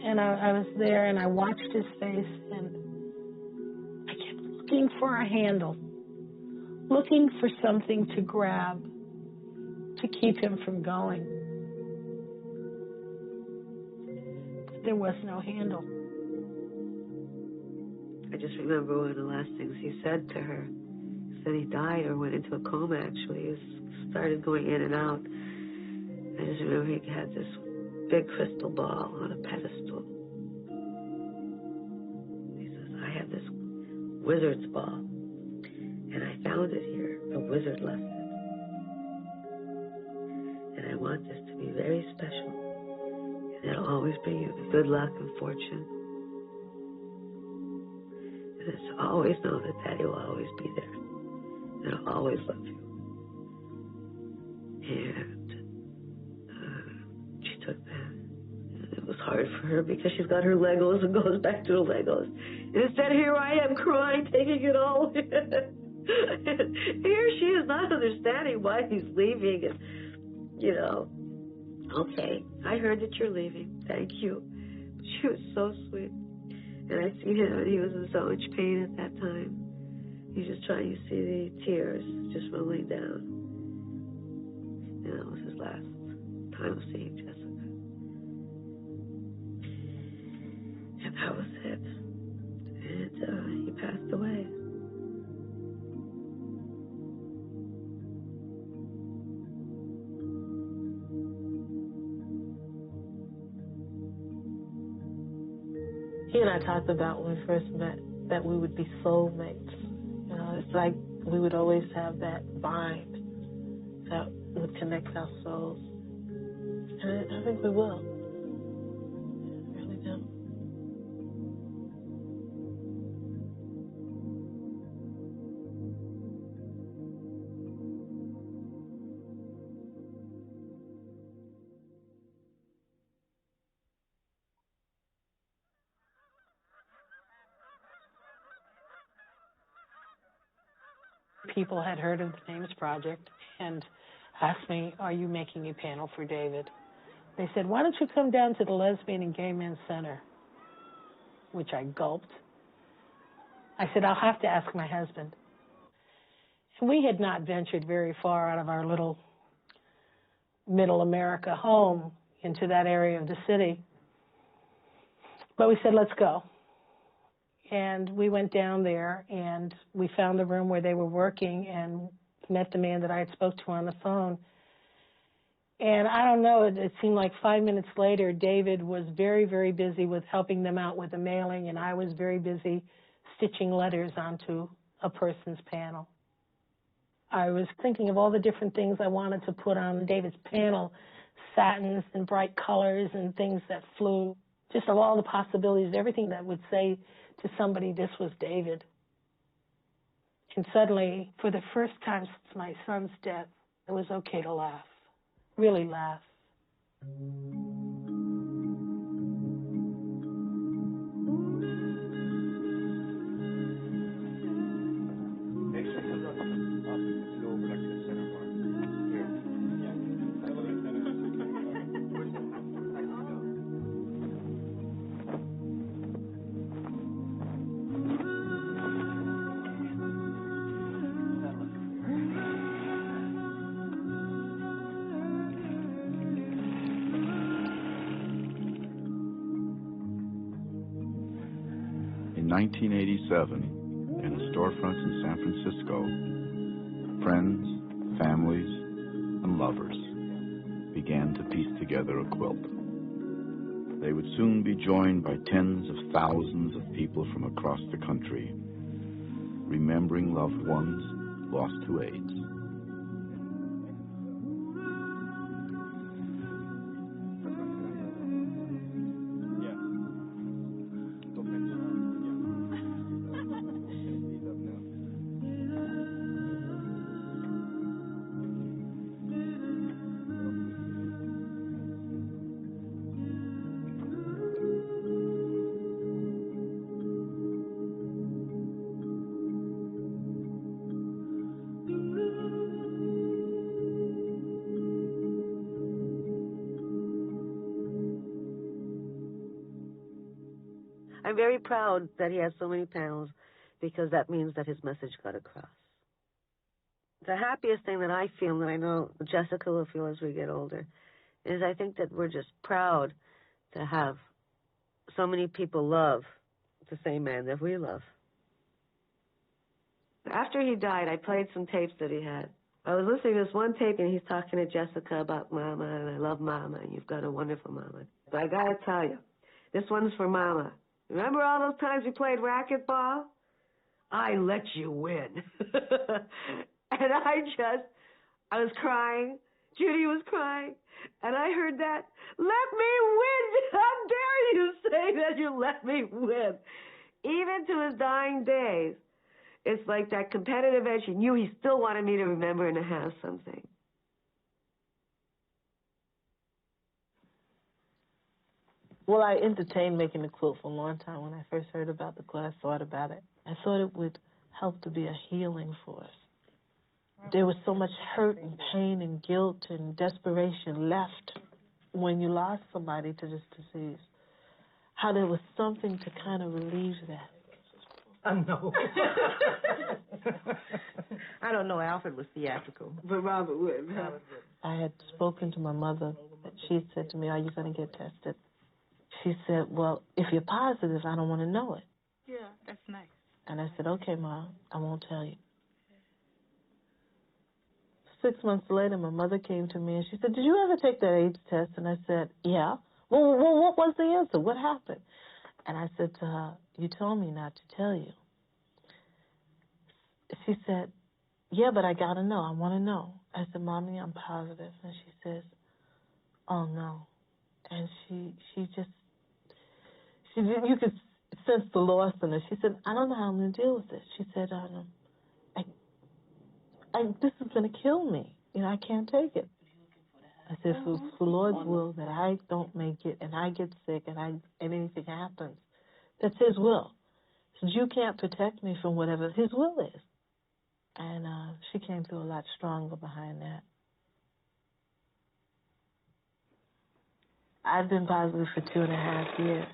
[SPEAKER 19] And I was there, and I watched his face, and I kept looking for a handle, looking for something to grab to keep him from going. But there was no handle.
[SPEAKER 8] I just remember one of the last things he said to her. He said he died or went into a coma, actually. He started going in and out. I just remember he had this big crystal ball on a pedestal. He says, I have this wizard's ball, and I found it here. A wizard left it. And I want this to be very special. And it'll always bring you good luck and fortune. And it's always know that Daddy will always be there. And I'll always love you. And she took that. And it was hard for her because she's got her Legos and goes back to the Legos. And instead, here I am crying, taking it all in. Here she is not understanding why he's leaving. And, you know, okay, I heard that you're leaving. Thank you. She was so sweet. And I see him, and he was in so much pain at that time. He's just trying to see the tears just rolling down. And that was his last time of seeing Jessica. And that was it. And he passed away.
[SPEAKER 1] He and I talked about when we first met that we would be soulmates. You know, it's like we would always have that bind that would connect our souls. And I think we will. I really do.
[SPEAKER 19] People had heard of the Names Project and asked me, are you making a panel for David? They said, why don't you come down to the Lesbian and Gay Men's Center? Which I gulped. I said, I'll have to ask my husband. And we had not ventured very far out of our little middle America home into that area of the city. But we said, let's go. And we went down there, and we found the room where they were working and met the man that I had spoke to on the phone. And I don't know, it seemed like 5 minutes later, David was very, very busy with helping them out with the mailing, and I was very busy stitching letters onto a person's panel. I was thinking of all the different things I wanted to put on David's panel, satins and bright colors and things that flew, just of all the possibilities, everything that would say to somebody, this was David. And suddenly, for the first time since my son's death, it was okay to laugh, really laugh.
[SPEAKER 6] In 1987, in a storefront in San Francisco, friends, families, and lovers began to piece together a quilt. They would soon be joined by tens of thousands of people from across the country, remembering loved ones lost to AIDS.
[SPEAKER 8] I'm very proud that he has so many panels because that means that his message got across. The happiest thing that I feel, and I know Jessica will feel as we get older, is I think that we're just proud to have so many people love the same man that we love. After he died, I played some tapes that he had. I was listening to this one tape, and he's talking to Jessica about Mama, and I love Mama, and you've got a wonderful Mama. But I got to tell you, this one's for Mama. Remember all those times we played racquetball? I let you win. And I was crying. Judy was crying. And I heard that, let me win. How dare you say that you let me win? Even to his dying days, it's like that competitive edge. He knew he still wanted me to remember and to have something.
[SPEAKER 1] Well, I entertained making the quilt for a long time. When I first heard about the quilt, I thought about it. I thought it would help to be a healing force. There was so much hurt and pain and guilt and desperation left when you lost somebody to this disease. How there was something to kind of relieve that.
[SPEAKER 11] I know.
[SPEAKER 7] I don't know. Alfred was theatrical, but Robert would.
[SPEAKER 1] I had spoken to my mother. She had said to me, are you going to get tested? She said, well, if you're positive, I don't want to know it.
[SPEAKER 7] Yeah, that's nice.
[SPEAKER 1] And I said, okay, Mom, I won't tell you. 6 months later, my mother came to me and she said, did you ever take that AIDS test? And I said, yeah. Well, what was the answer? What happened? And I said to her, you told me not to tell you. She said, yeah, but I got to know. I want to know. I said, Mommy, I'm positive. And she says, oh, no. And you could sense the loss in her. She said, I don't know how I'm going to deal with this. She said, this is going to kill me. You know, I can't take it. I said, if it's the Lord's will that I don't make it and I get sick and anything happens, that's His will. So you can't protect me from whatever His will is. And she came through a lot stronger behind that. I've been positive for 2.5 years.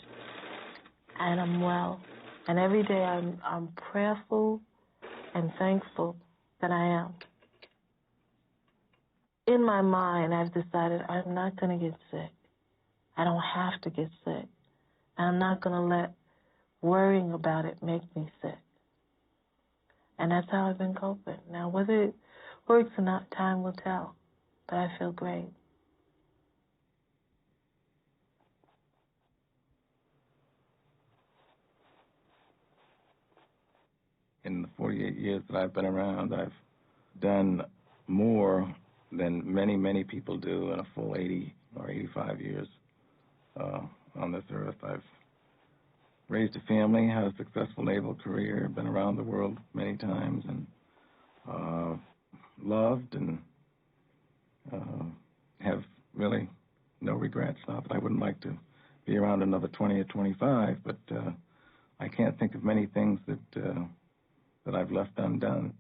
[SPEAKER 1] And I'm well. And every day I'm prayerful and thankful that I am. In my mind, I've decided I'm not going to get sick. I don't have to get sick. I'm not going to let worrying about it make me sick. And that's how I've been coping. Now, whether it works or not, time will tell. But I feel great.
[SPEAKER 2] In the 48 years that I've been around, I've done more than many, many people do in a full 80 or 85 years on this earth. I've raised a family, had a successful naval career, been around the world many times, and loved and have really no regrets. Not that I wouldn't like to be around another 20 or 25, but I can't think of many things that I've left undone.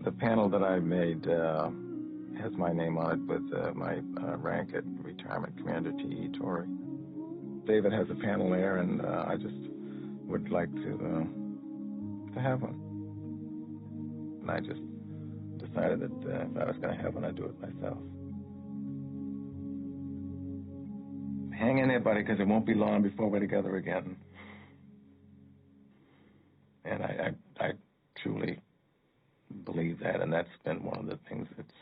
[SPEAKER 2] The panel that I made has my name on it with my rank at Retirement Commander T.E. Torrey. David has a panel there, and I just would like to have one. And I just decided that if I was going to have one, I'd do it myself. Hang in there, buddy, because it won't be long before we're together again. And I truly believe that, and that's been one of the things that's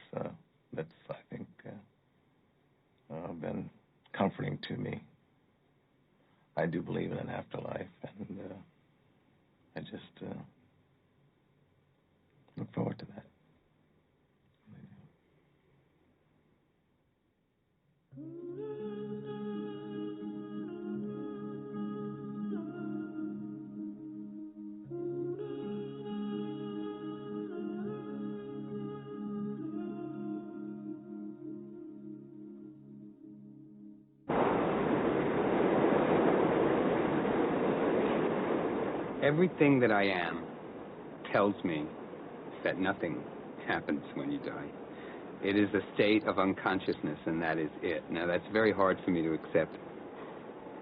[SPEAKER 2] I think been comforting to me. I do believe in an afterlife, and I just look forward to that.
[SPEAKER 10] Everything that I am tells me that nothing happens when you die. It is a state of unconsciousness, and that is it. Now, that's very hard for me to accept.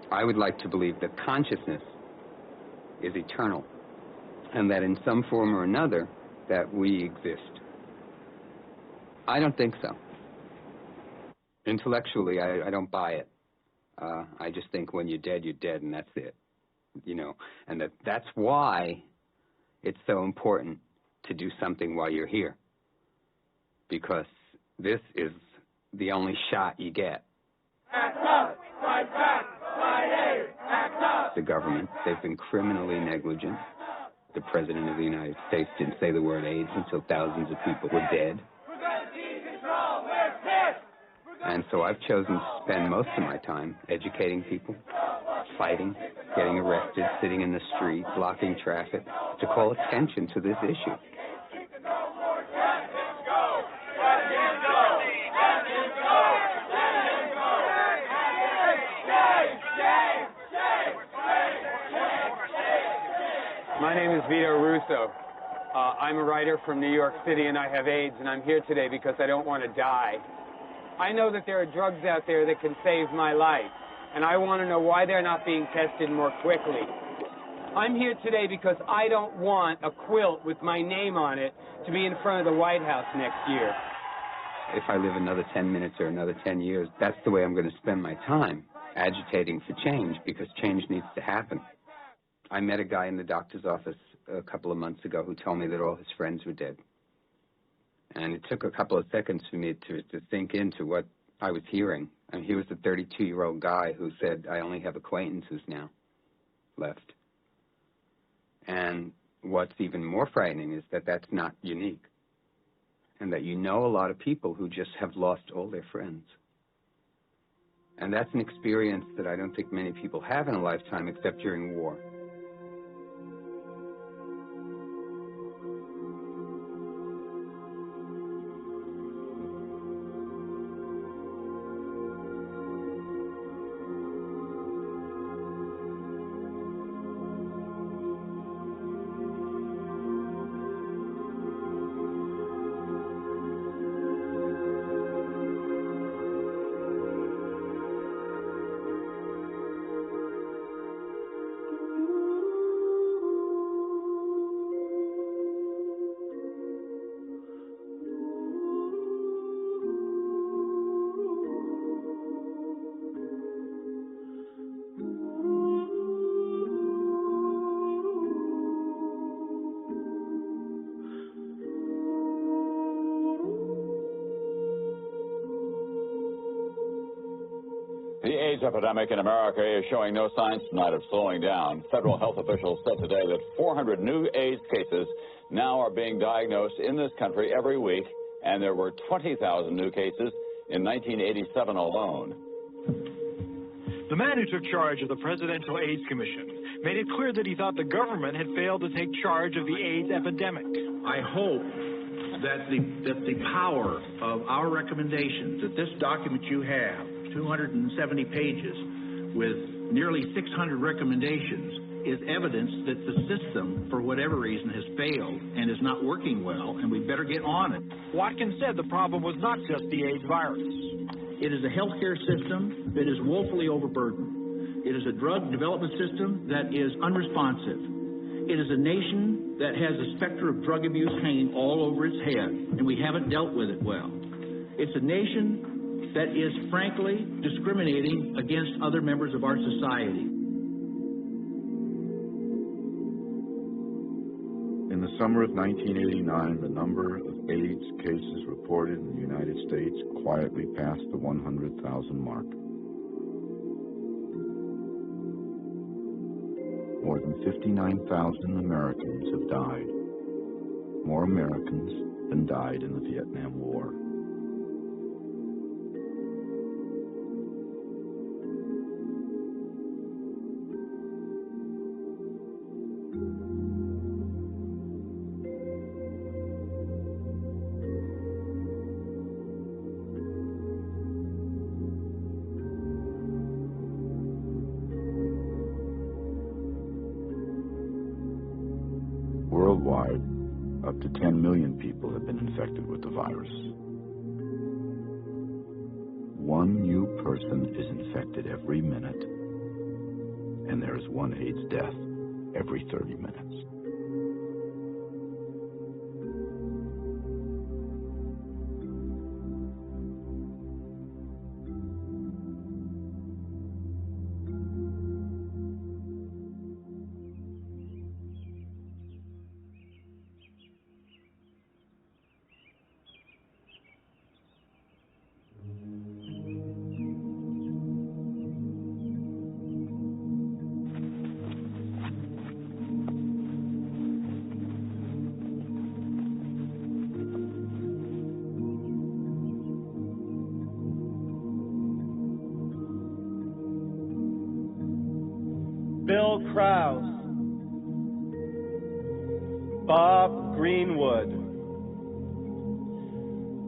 [SPEAKER 10] I would like to believe that consciousness is eternal, and that in some form or another, that we exist. I don't think so. Intellectually, I don't buy it. I just think when you're dead, and that's it. You know, and that's why it's so important to do something while you're here. Because this is the only shot you get.
[SPEAKER 4] Act up! Fight back! Fight AIDS! Act up!
[SPEAKER 10] The government, they've been criminally negligent. The President of the United States didn't say the word AIDS until thousands of people were dead.
[SPEAKER 4] We're gonna seize control! We're pissed!
[SPEAKER 10] And so I've chosen to spend most of my time educating people, fighting, getting arrested, sitting in the street, blocking traffic, to call attention to this issue.
[SPEAKER 9] My name is Vito Russo. I'm a writer from New York City, and I have AIDS, and I'm here today because I don't want to die. I know that there are drugs out there that can save my life, and I want to know why they're not being tested more quickly. I'm here today because I don't want a quilt with my name on it to be in front of the White House next year.
[SPEAKER 10] If I live another 10 minutes or another 10 years, that's the way I'm going to spend my time, agitating for change, because change needs to happen. I met a guy in the doctor's office a couple of months ago who told me that all his friends were dead. And it took a couple of seconds for me to sink into what I was hearing. And he was a 32-year-old guy who said, I only have acquaintances now left. And what's even more frightening is that that's not unique. And that you know a lot of people who just have lost all their friends. And that's an experience that I don't think many people have in a lifetime except during war.
[SPEAKER 14] The AIDS epidemic in America is showing no signs tonight of slowing down. Federal health officials said today that 400 new AIDS cases now are being diagnosed in this country every week, and there were 20,000 new cases in 1987 alone.
[SPEAKER 15] The man who took charge of the Presidential AIDS Commission made it clear that he thought the government had failed to take charge of the AIDS epidemic.
[SPEAKER 17] I hope that the power of our recommendations, that this document you have, 270 pages with nearly 600 recommendations, is evidence that the system, for whatever reason, has failed and is not working well, and we better get on it.
[SPEAKER 15] Watkins said the problem was not just the AIDS virus.
[SPEAKER 17] It is a healthcare system that is woefully overburdened. It is a drug development system that is unresponsive. It is a nation that has a specter of drug abuse hanging all over its head, and we haven't dealt with it well. It's a nation that is, frankly, discriminating against other members of our society.
[SPEAKER 6] In the summer of 1989, the number of AIDS cases reported in the United States quietly passed the 100,000 mark. More than 59,000 Americans have died. More Americans than died in the Vietnam War. Worldwide, up to 10 million people have been infected with the virus. one new person is infected every minute, and there is one AIDS death every 30 minutes.
[SPEAKER 12] Bill Krause, Bob Greenwood,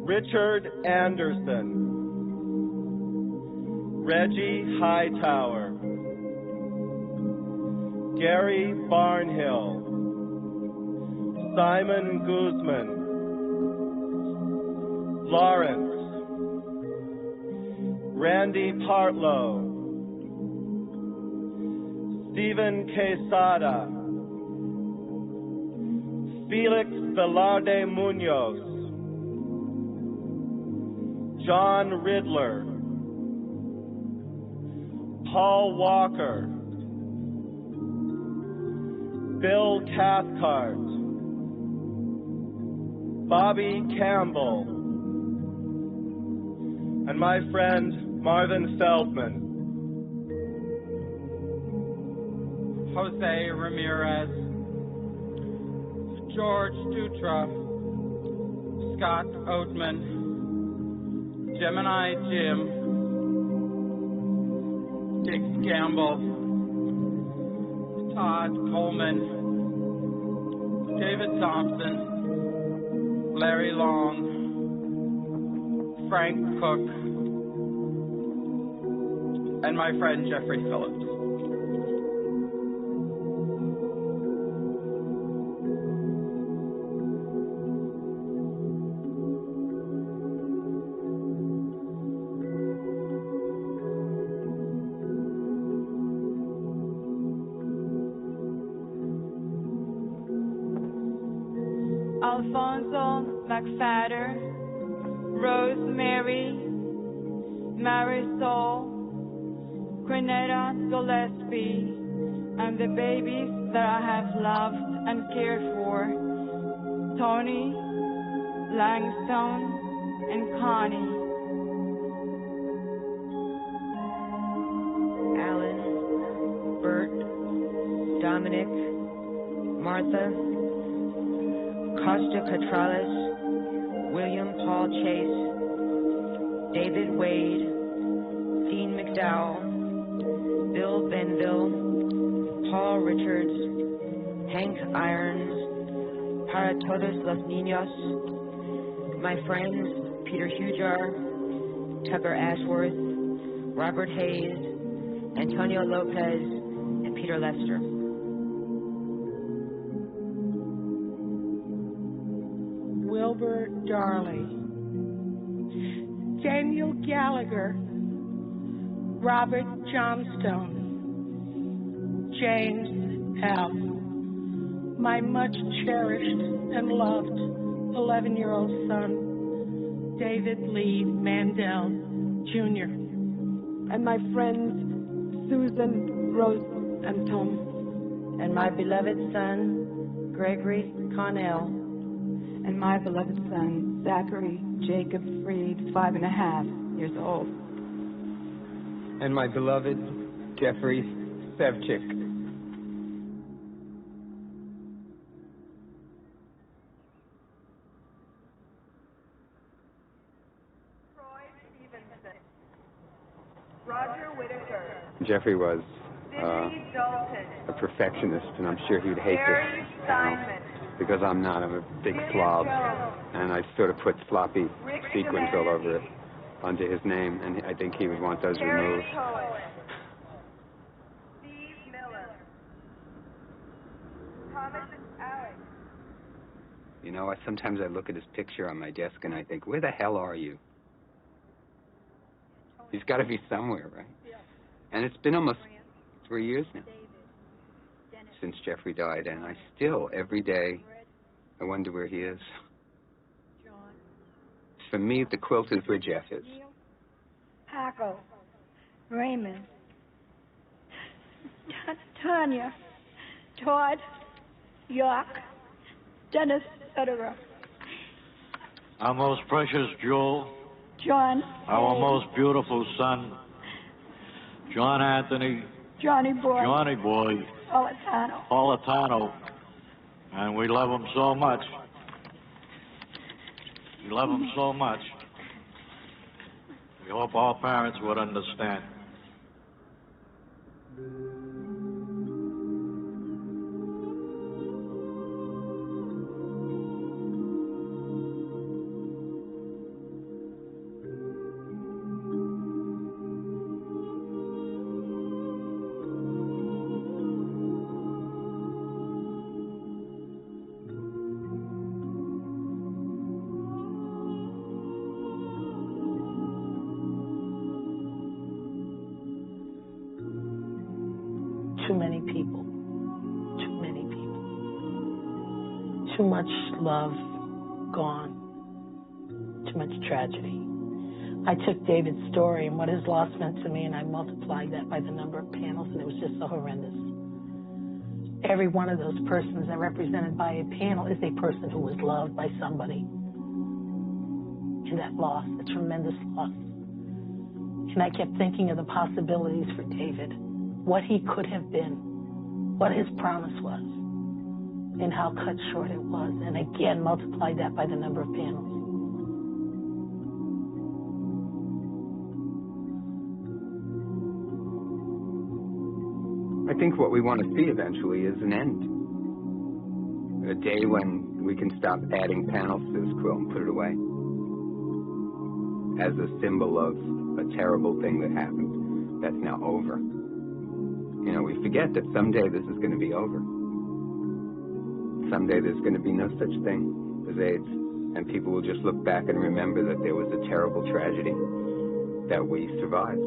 [SPEAKER 12] Richard Anderson, Reggie Hightower, Gary Barnhill, Simon Guzman, Lawrence, Randy Partlow, Stephen Quesada, Felix Velarde Munoz, John Riddler, Paul Walker, Bill Cathcart, Bobby Campbell, and my friend Marvin Feldman.
[SPEAKER 16] Jose Ramirez, George Dutra, Scott Oatman, Gemini Jim, Diggs Gamble, Todd Coleman, David Thompson, Larry Long, Frank Cook, and my friend Jeffrey Phillips.
[SPEAKER 22] Alfonso McFadder, Rosemary, Marisol, Grenada Gillespie, and the babies that I have loved and cared for, Tony, Langstone, and Connie.
[SPEAKER 23] Alan, Bert, Dominic, Martha, Costa Catrales, William Paul Chase, David Wade, Dean McDowell, Bill Benville, Paul Richards, Hank Irons, Para Todos los Niños, my friends Peter Hujar, Tucker Ashworth, Robert Hayes, Antonio Lopez, and Peter Lester.
[SPEAKER 19] Wilbur Darley, Daniel Gallagher, Robert Johnstone, James L., my much cherished and loved 11-year-old son, David Lee Mandel, Jr.,
[SPEAKER 7] and my friends Susan, Rose, and Tom,
[SPEAKER 23] and my beloved son, Gregory Connell,
[SPEAKER 7] and my beloved son, Zachary Jacob Freed, 5.5 years old.
[SPEAKER 9] And my beloved Jeffrey Sevchik.
[SPEAKER 22] Roger Whittaker,
[SPEAKER 10] Jeffrey was
[SPEAKER 22] Sidney Dalton,
[SPEAKER 10] a perfectionist, and I'm sure he'd hate
[SPEAKER 22] Gary
[SPEAKER 10] this
[SPEAKER 22] Steinman,
[SPEAKER 10] because I'm not. I'm a big slob, and I sort of put floppy sequins all over it under his name, and I think he would want those removed.
[SPEAKER 22] Steve Miller, Thomas Alex,
[SPEAKER 10] You know, sometimes I look at his picture on my desk and I think, where the hell are you? He's got to be somewhere, right? And it's been almost 3 years now since Jeffrey died, and I still, every day, I wonder where he is. For me, the quilt is where Jeff is.
[SPEAKER 22] Paco, Raymond, Tanya, Todd, York, Dennis, etc.
[SPEAKER 5] Our most precious jewel,
[SPEAKER 22] John,
[SPEAKER 5] our most beautiful son, John Anthony,
[SPEAKER 22] Johnny
[SPEAKER 5] Boy,
[SPEAKER 22] Olatano.
[SPEAKER 5] And we love him so much. We love him so much. We hope all parents would understand.
[SPEAKER 19] Too many people. Too many people. Too much love gone. Too much tragedy. I took David's story and what his loss meant to me, and I multiplied that by the number of panels, and it was just so horrendous. Every one of those persons that represented by a panel is a person who was loved by somebody. And that loss, a tremendous loss. And I kept thinking of the possibilities for David, what he could have been, what his promise was, and how cut short it was. And again, multiplied that by the number of panels.
[SPEAKER 10] I think what we want to see eventually is an end. A day when we can stop adding panels to this quilt and put it away as a symbol of a terrible thing that happened that's now over. You know, we forget that someday this is going to be over. Someday there's going to be no such thing as AIDS, and people will just look back and remember that there was a terrible tragedy that we survived.